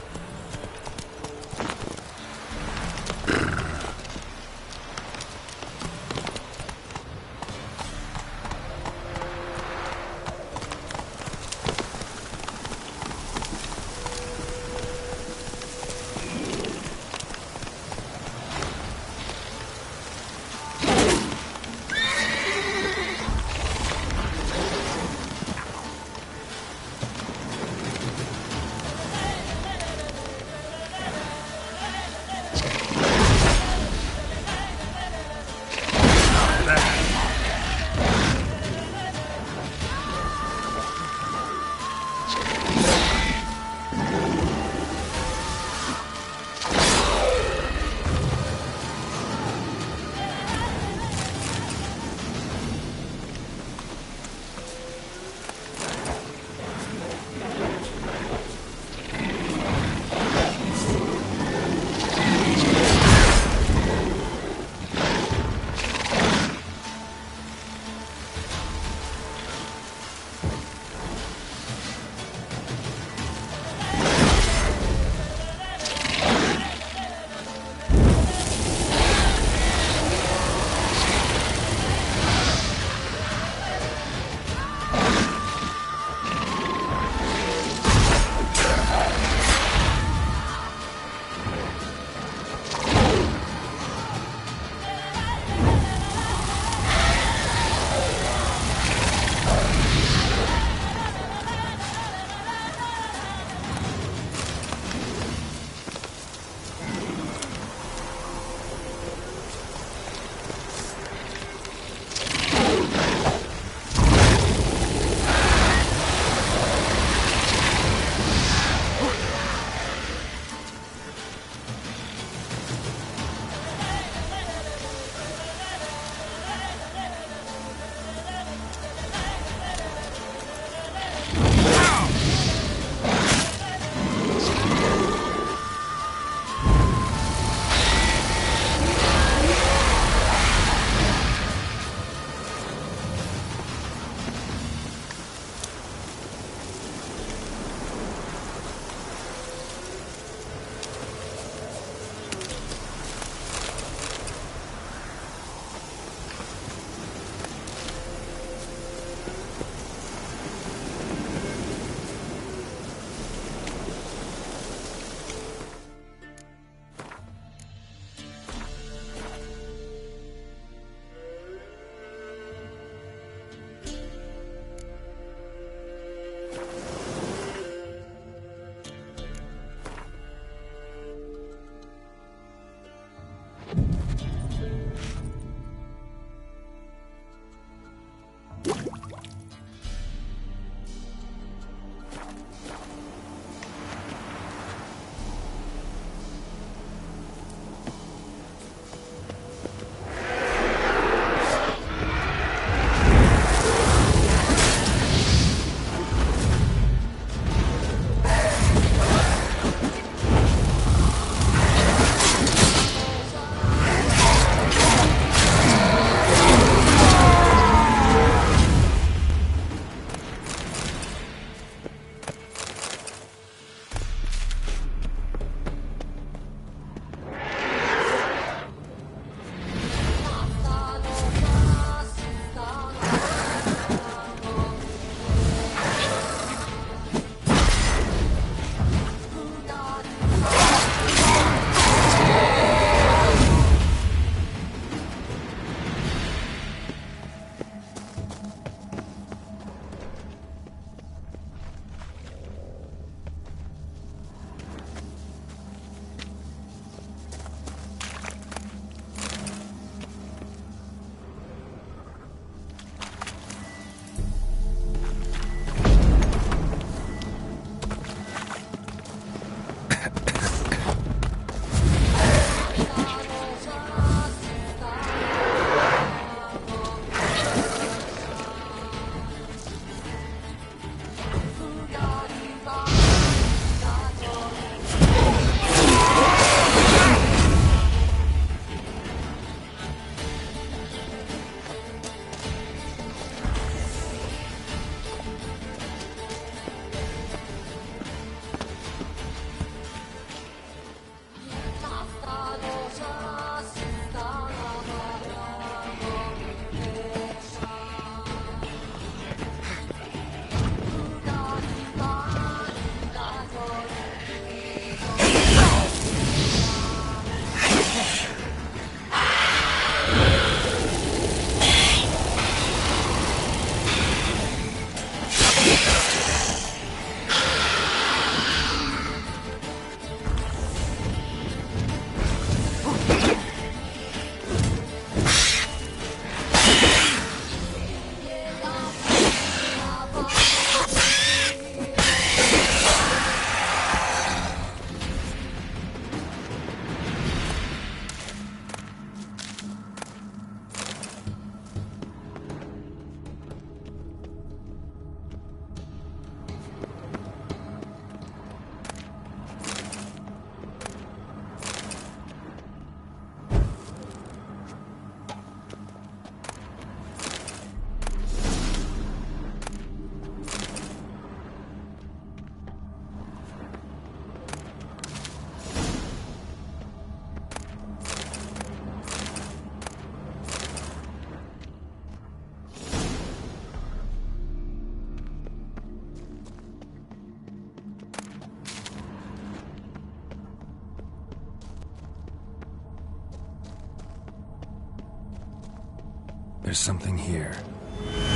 There's something here.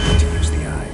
Need to use the eye.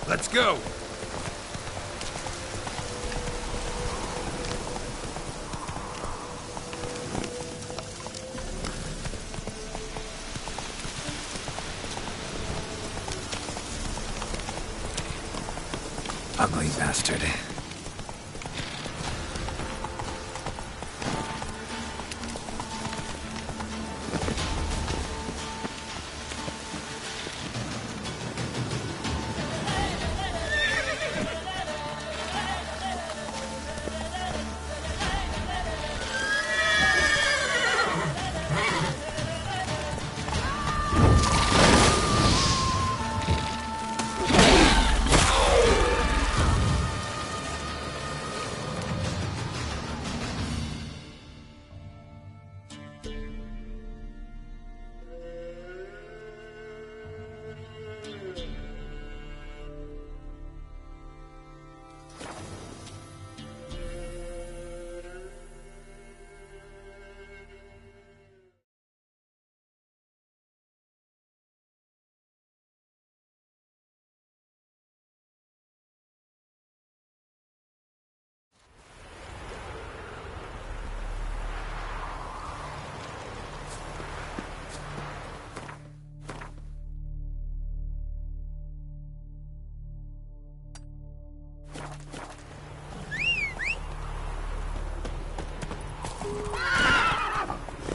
Let's go! Ugly bastard.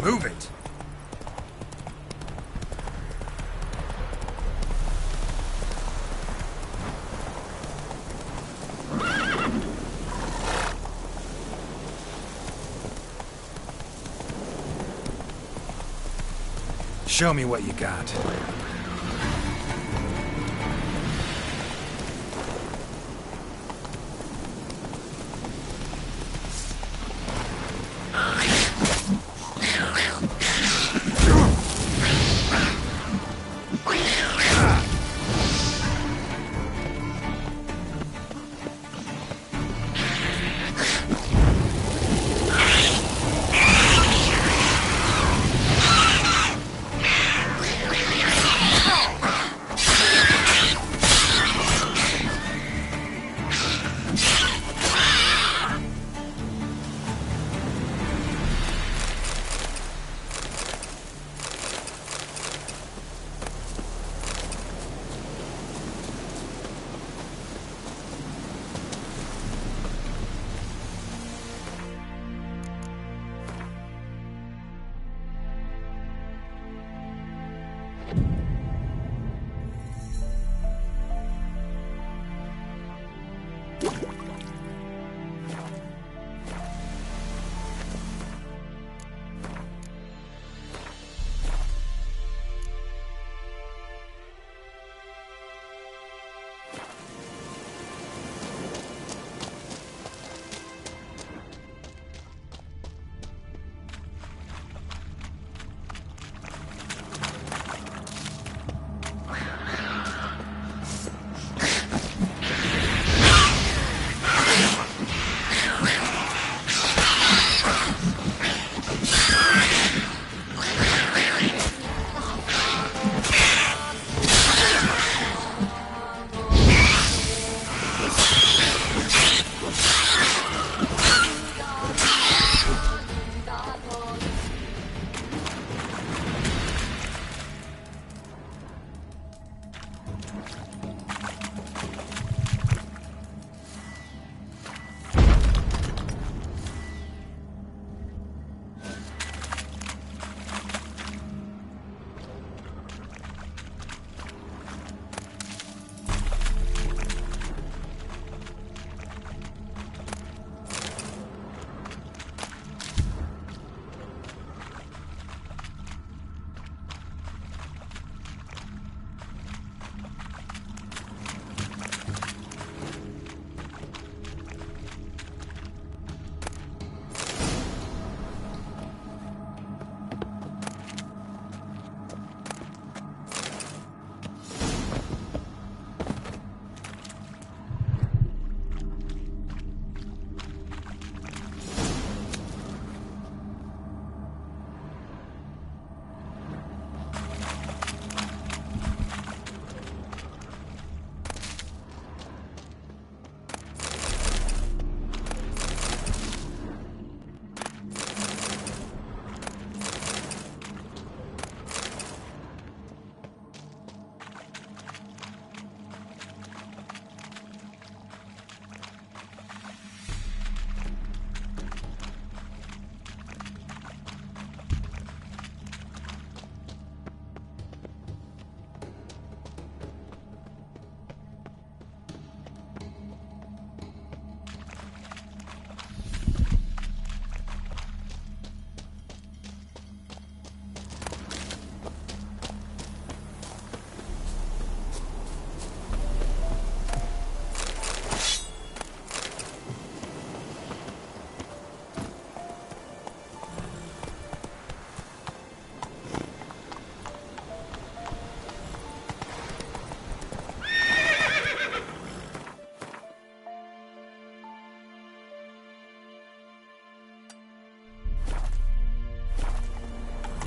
Move it! Show me what you got.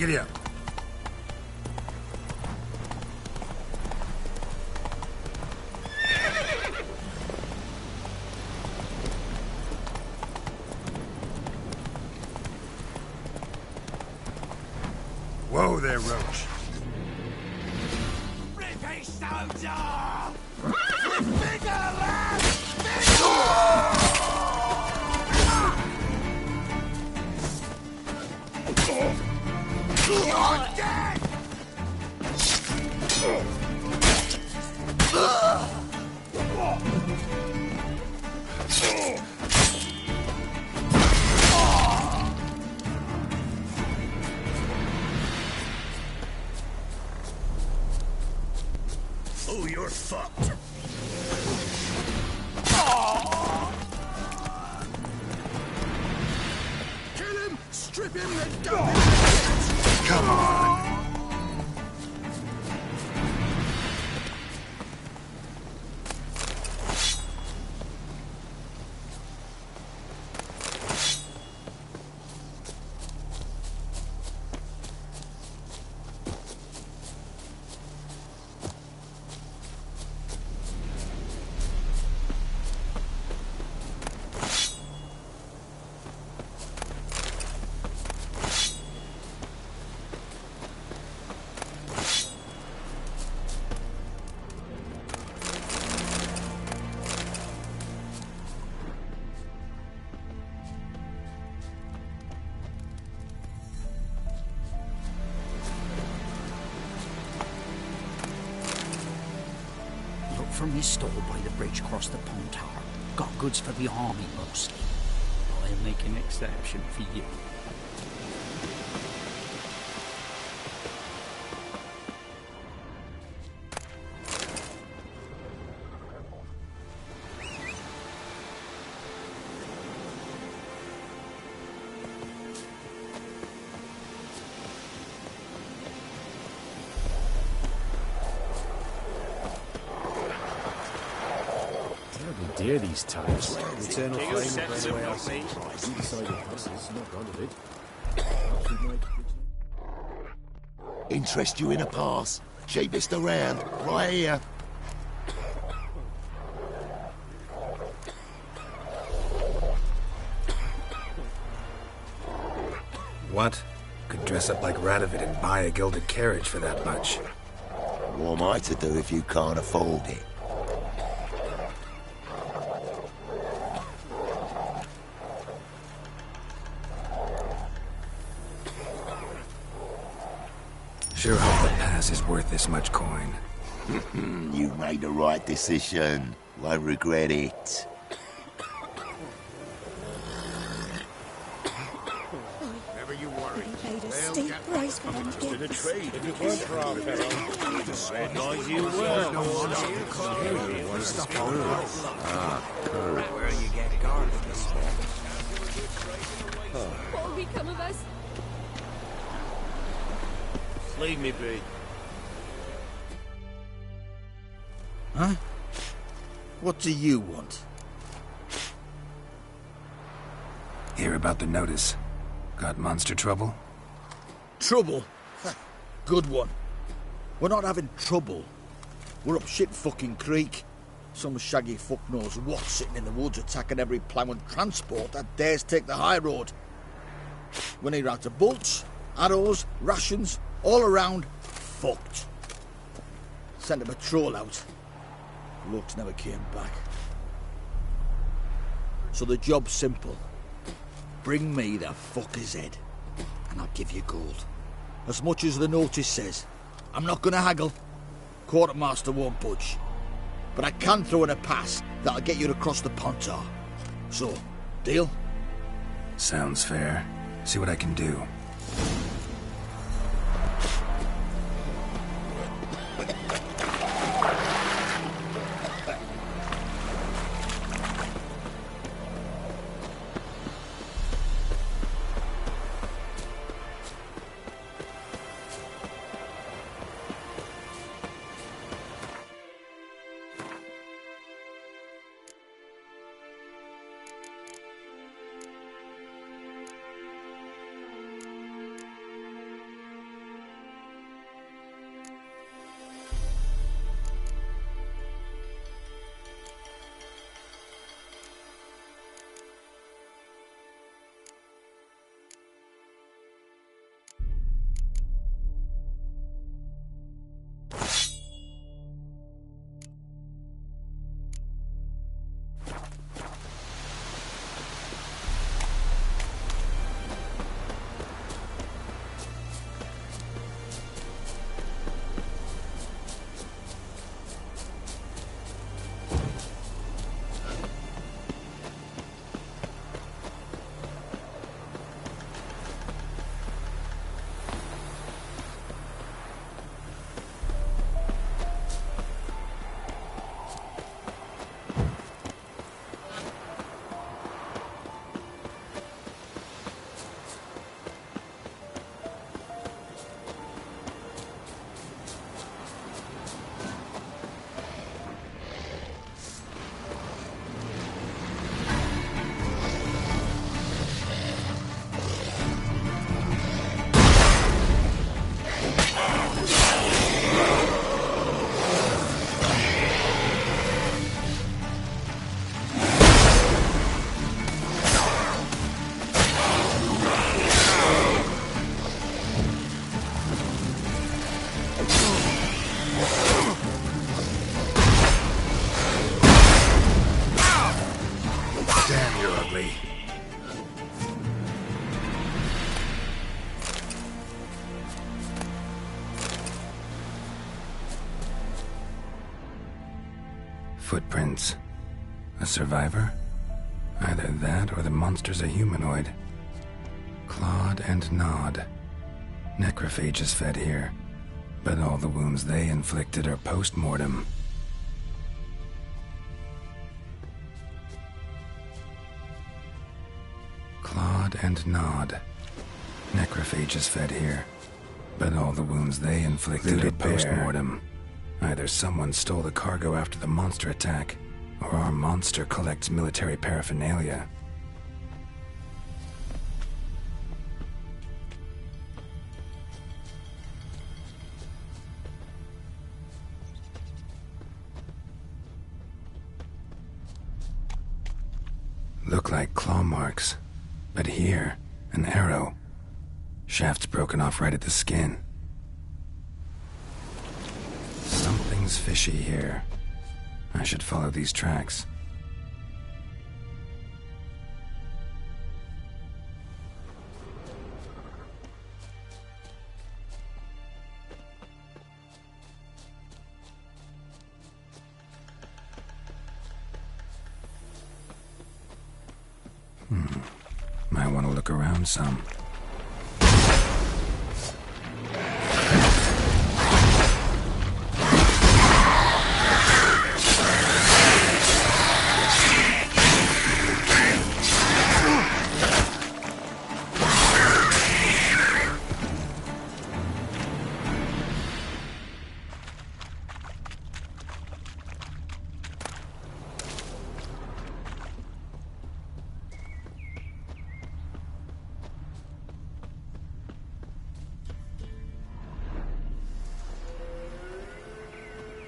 Giddy up. Whoa there, Roach. Rippy soldier! You're dead! Oh, you're fucked. Kill him! Strip him! Let's go! Come on! From his stall by the bridge across the Pontar. Got goods for the army mostly. I'll make an exception for you. Dear these times. Eternal flame will burn away our sacrifice. You decided passes, not gone of it. Interest you in a pass? Cheapest around, right here. What? Could dress up like Radovid and buy a gilded carriage for that much. What am I to do if you can't afford it? Sure hope the pass is worth this much coin. You made the right decision. Won't regret it. Never you worry. Paid a steep price for them To the gifts. trade if it weren't for our fellow. You well. Where you get guarded. What will become of us? Leave me be. Huh? What do you want? Hear about the notice. Got monster trouble? Trouble? Good one. We're not having trouble. We're up shit fucking creek. Some shaggy fuck knows what sitting in the woods attacking every plough and transport that dares take the high road. We need out of bolts, arrows, rations, all around fucked. Sent a patrol out. Looks never came back. So the job's simple. Bring me the fucker's head, and I'll give you gold. As much as the notice says. I'm not gonna haggle. Quartermaster won't budge. But I can throw in a pass that'll get you across the Pontar. So, deal? Sounds fair. See what I can do. Footprints. A survivor? Either that or the monster's a humanoid. Clawed and gnawed. Necrophages fed here, but all the wounds they inflicted are post-mortem. Clawed and gnawed. Necrophages fed here, but all the wounds they inflicted are post-mortem. Either someone stole the cargo after the monster attack, or our monster collects military paraphernalia. Look like claw marks, but here, an arrow. Shaft's broken off right at the skin. Something's fishy here. I should follow these tracks. Might want to look around some.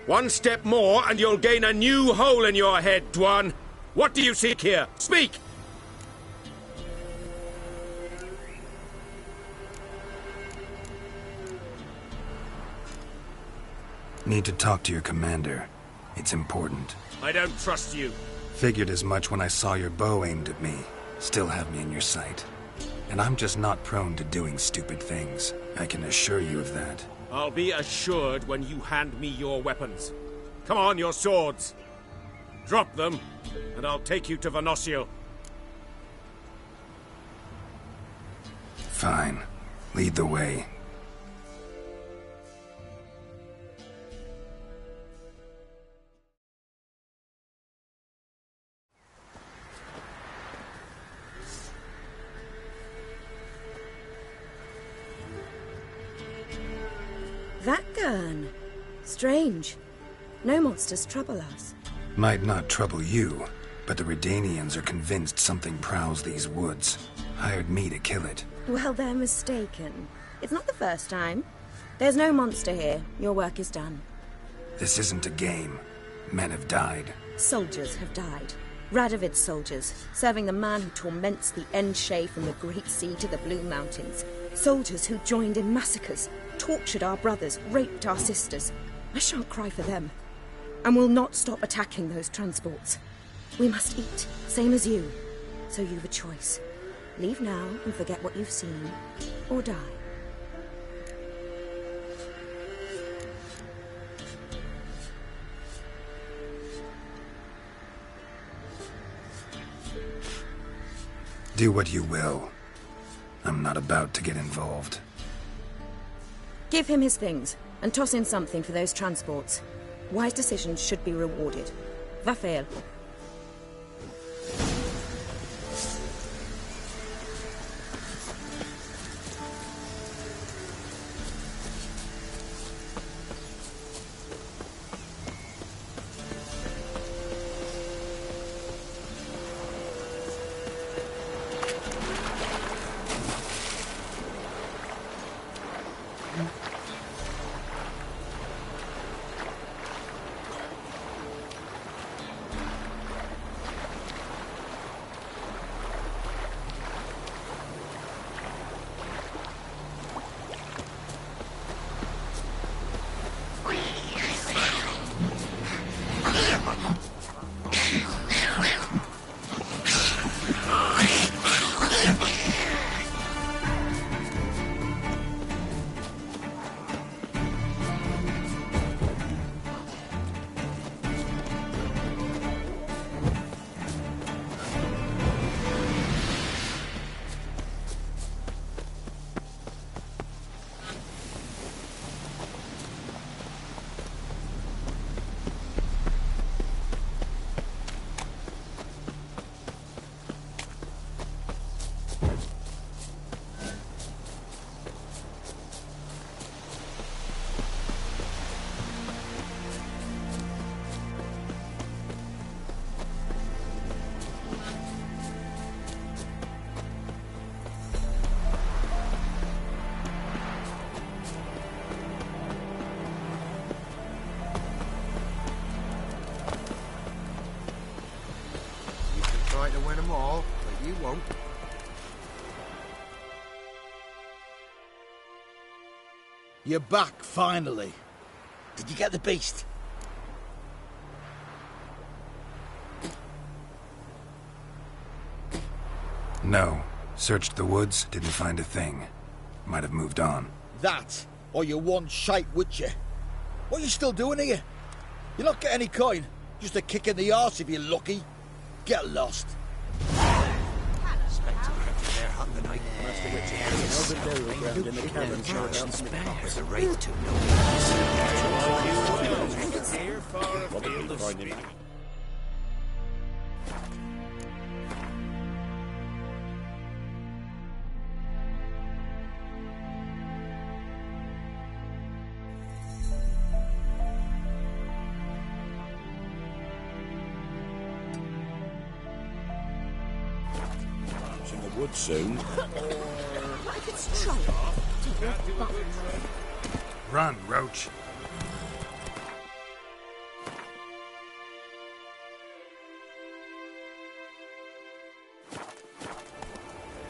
One step more and you'll gain a new hole in your head, Dwan. What do you seek here? Speak! Need to talk to your commander. It's important. I don't trust you. Figured as much when I saw your bow aimed at me. Still have me in your sight. And I'm just not prone to doing stupid things. I can assure you of that. I'll be assured when you hand me your weapons. Come on, your swords. Drop them, and I'll take you to Venosio. Fine. Lead the way. That gun. Strange. No monsters trouble us. Might not trouble you, but the Redanians are convinced something prowls these woods. Hired me to kill it. Well, they're mistaken. It's not the first time. There's no monster here. Your work is done. This isn't a game. Men have died. Soldiers have died. Radovid's soldiers, serving the man who torments the End-Shay from the Great Sea to the Blue Mountains. Soldiers who joined in massacres, tortured our brothers, raped our sisters. I shan't cry for them, and will not stop attacking those transports. We must eat, same as you. So you've a choice. Leave now and forget what you've seen, or die. Do what you will. I'm not about to get involved. Give him his things, and toss in something for those transports. Wise decisions should be rewarded. Vafael. find them all, but you won't. You're back, finally. Did you get the beast? No. Searched the woods, didn't find a thing. Might have moved on. That, or you one shite witcher. What are you still doing here? You're not getting any coin. Just a kick in the arse if you're lucky. Get lost. In the woods soon. I could try to walk back. Run, Roach.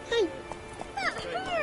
Hey, that hurt!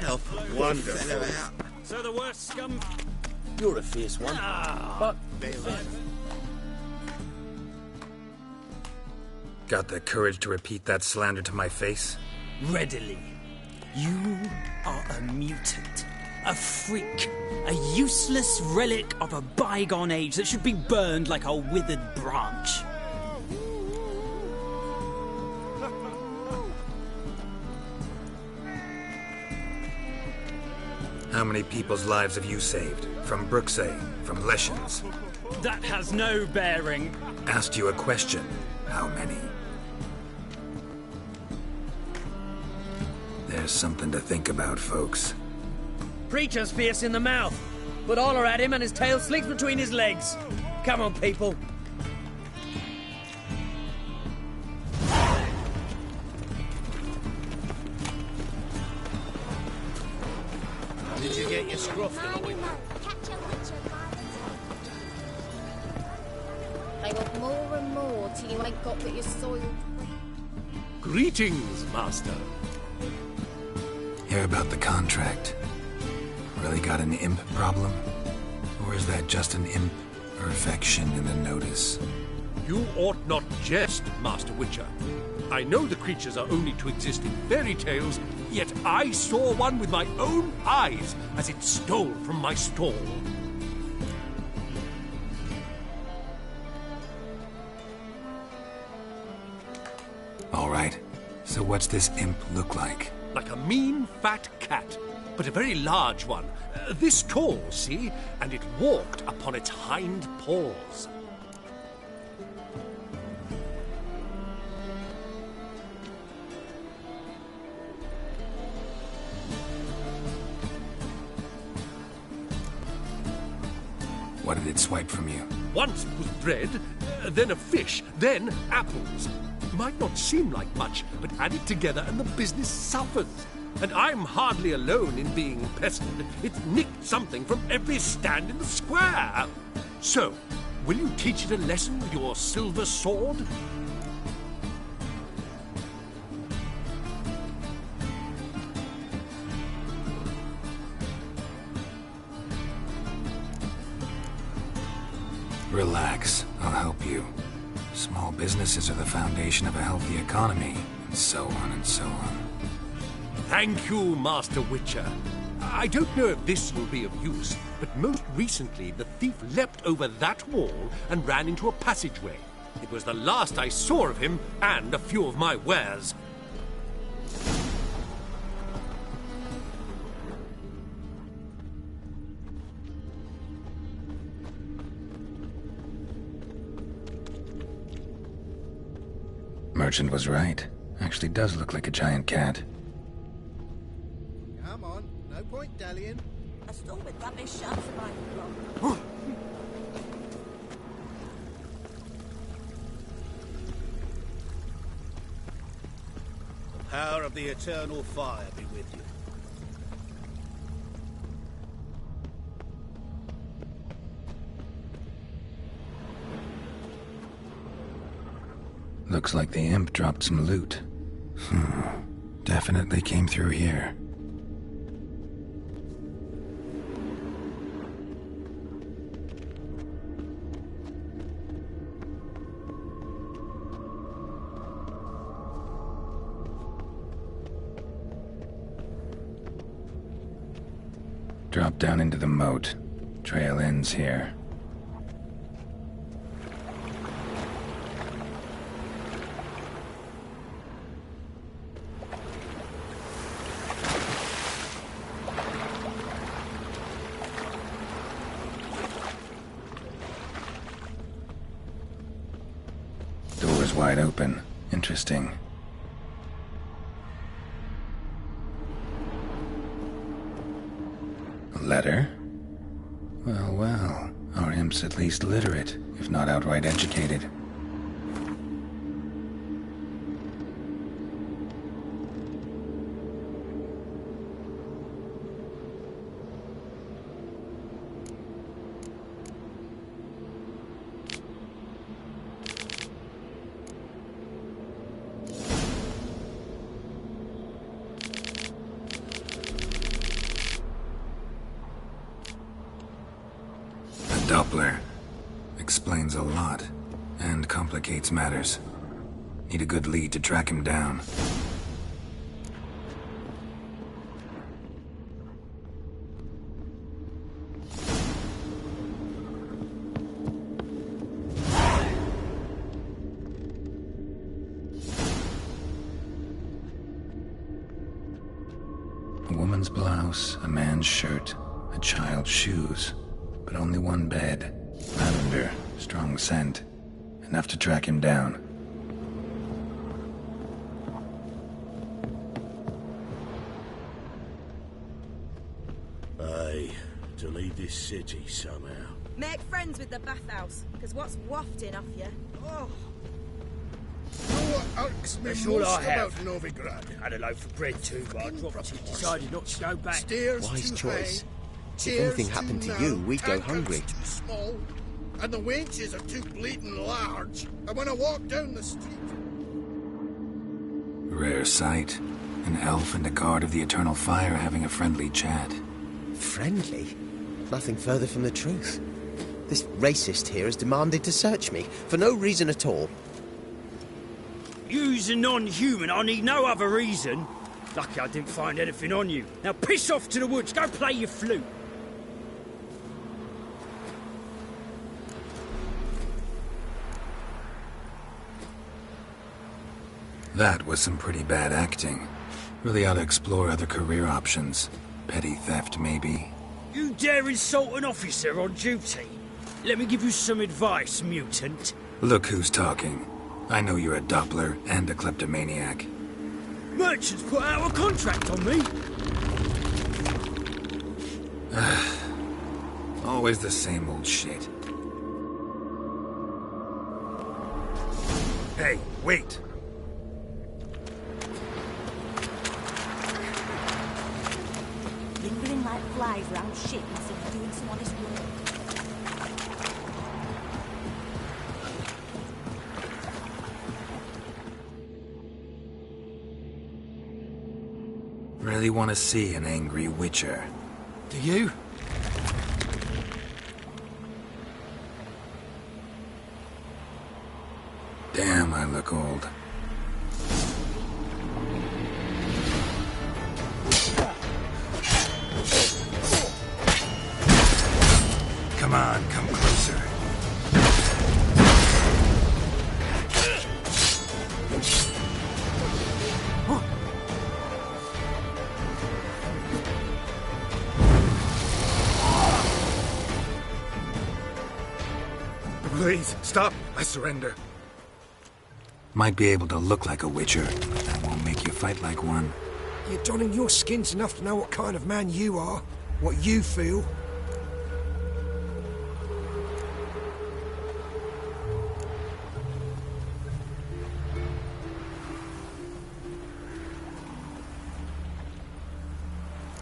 Help. Wonderful. So the worst scum... You're a fierce one. But... Got the courage to repeat that slander to my face? Readily. You are a mutant. A freak. A useless relic of a bygone age that should be burned like a withered branch. How many people's lives have you saved? From Bruxay, from Leshens? That has no bearing. Asked you a question. How many? There's something to think about, folks. Preacher's fierce in the mouth, but holler at him and his tail slinks between his legs. Come on, people. Did you get your scruff done away? They want more and more till you ain't got but your soiled. Greetings, Master. Hear about the contract. Really got an imp problem? Or is that just an imp perfection in the notice? You ought not jest, Master Witcher. I know the creatures are only to exist in fairy tales, yet I saw one with my own eyes as it stole from my stall. So what's this imp look like? Like a mean, fat cat, but a very large one. This tall, see? And it walked upon its hind paws. What did it swipe from you? Once it was bread, then a fish, then apples. Might not seem like much, but add it together and the business suffers. And I'm hardly alone in being pestered. It's nicked something from every stand in the square. So, will you teach it a lesson with your silver sword? Relax, I'll help you. Small businesses are the foundation of a healthy economy, and so on and so on. Thank you, Master Witcher. I don't know if this will be of use, but most recently the thief leapt over that wall and ran into a passageway. It was the last I saw of him and a few of my wares. Merchant was right. Actually does look like a giant cat. Come on, no point dallying. A storm with rubbish shuts my block. The power of the eternal fire be with you. Looks like the imp dropped some loot. Definitely came through here. Drop down into the moat. Trail ends here. Door's wide open. Interesting. A letter? Well, well. Our imp's at least literate, if not outright educated. Doppler. Explains a lot, and complicates matters. Need a good lead to track him down. A woman's blouse, a man's shirt, a child's shoes. But only one bed. Lavender, strong scent. Enough to track him down. Aye, to leave this city somehow. Make friends with the bathhouse, because what's wafting off you? Oh. You know what irks me That's all most I have. about Novigrad? Had a loaf of bread too, but I dropped it. Decided not to go back. Stairs Wise too choice. high, If chairs anything too happened to narrow, you, we'd go tankards hungry. too small, and the wenches are too bleeding large. And when I walk down the street, Rare sight. An elf and a guard of the Eternal Fire having a friendly chat. Friendly? Nothing further from the truth. This racist here has demanded to search me, for no reason at all. You's a non-human. I need no other reason. Lucky I didn't find anything on you. Now piss off to the woods. Go play your flute. That was some pretty bad acting. Really ought to explore other career options. Petty theft, maybe. You dare insult an officer on duty? Let me give you some advice, mutant. Look who's talking. I know you're a Doppler and a kleptomaniac. Merchants put out a contract on me. Always the same old shit. Hey, wait. Lingering like flies round shit instead of doing some honest work. Really want to see an angry witcher. Do you? Damn, I look old. Come on, come closer. Please, stop. I surrender. Might be able to look like a witcher, but that won't make you fight like one. You're donning your skins enough to know what kind of man you are, what you feel.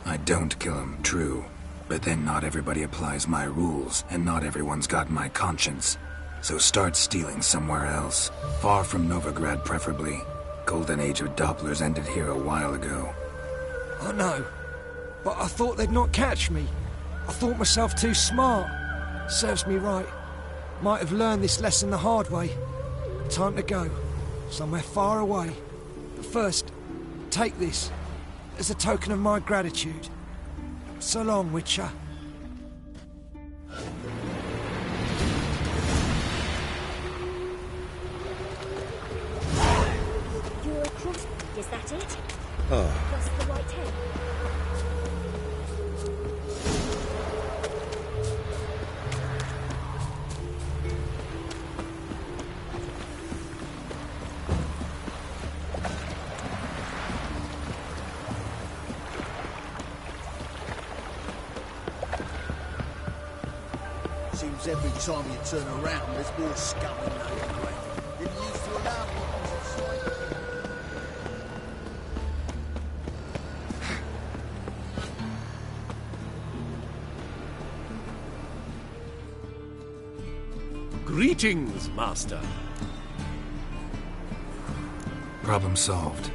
I don't kill him, true. But then not everybody applies my rules, and not everyone's got my conscience. So start stealing somewhere else. Far from Novigrad, preferably. Golden age of Dopplers ended here a while ago. I know, but I thought they'd not catch me. I thought myself too smart. Serves me right. Might have learned this lesson the hard way. Time to go. Somewhere far away. But first, take this. As a token of my gratitude. So long, Witcher. You're a cross... Is that it? Oh. What's the white tail? Seems every time you turn around, there's more scum in Novigrad. Didn't used to allow mutants inside. Greetings, Master. Problem solved.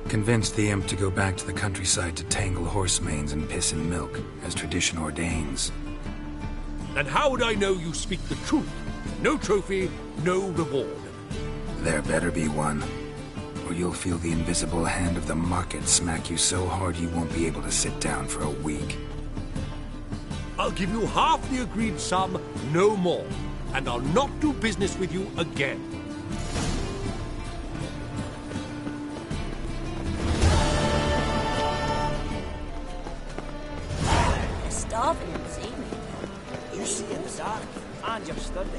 Convinced the imp to go back to the countryside to tangle horse manes and piss in milk, as tradition ordains. And how would I know you speak the truth? No trophy, no reward. There better be one, or you'll feel the invisible hand of the market smack you so hard you won't be able to sit down for a week. I'll give you half the agreed sum, no more. And I'll not do business with you again. They're starving in the sea, mate. You see in the dark, and you're sturdy.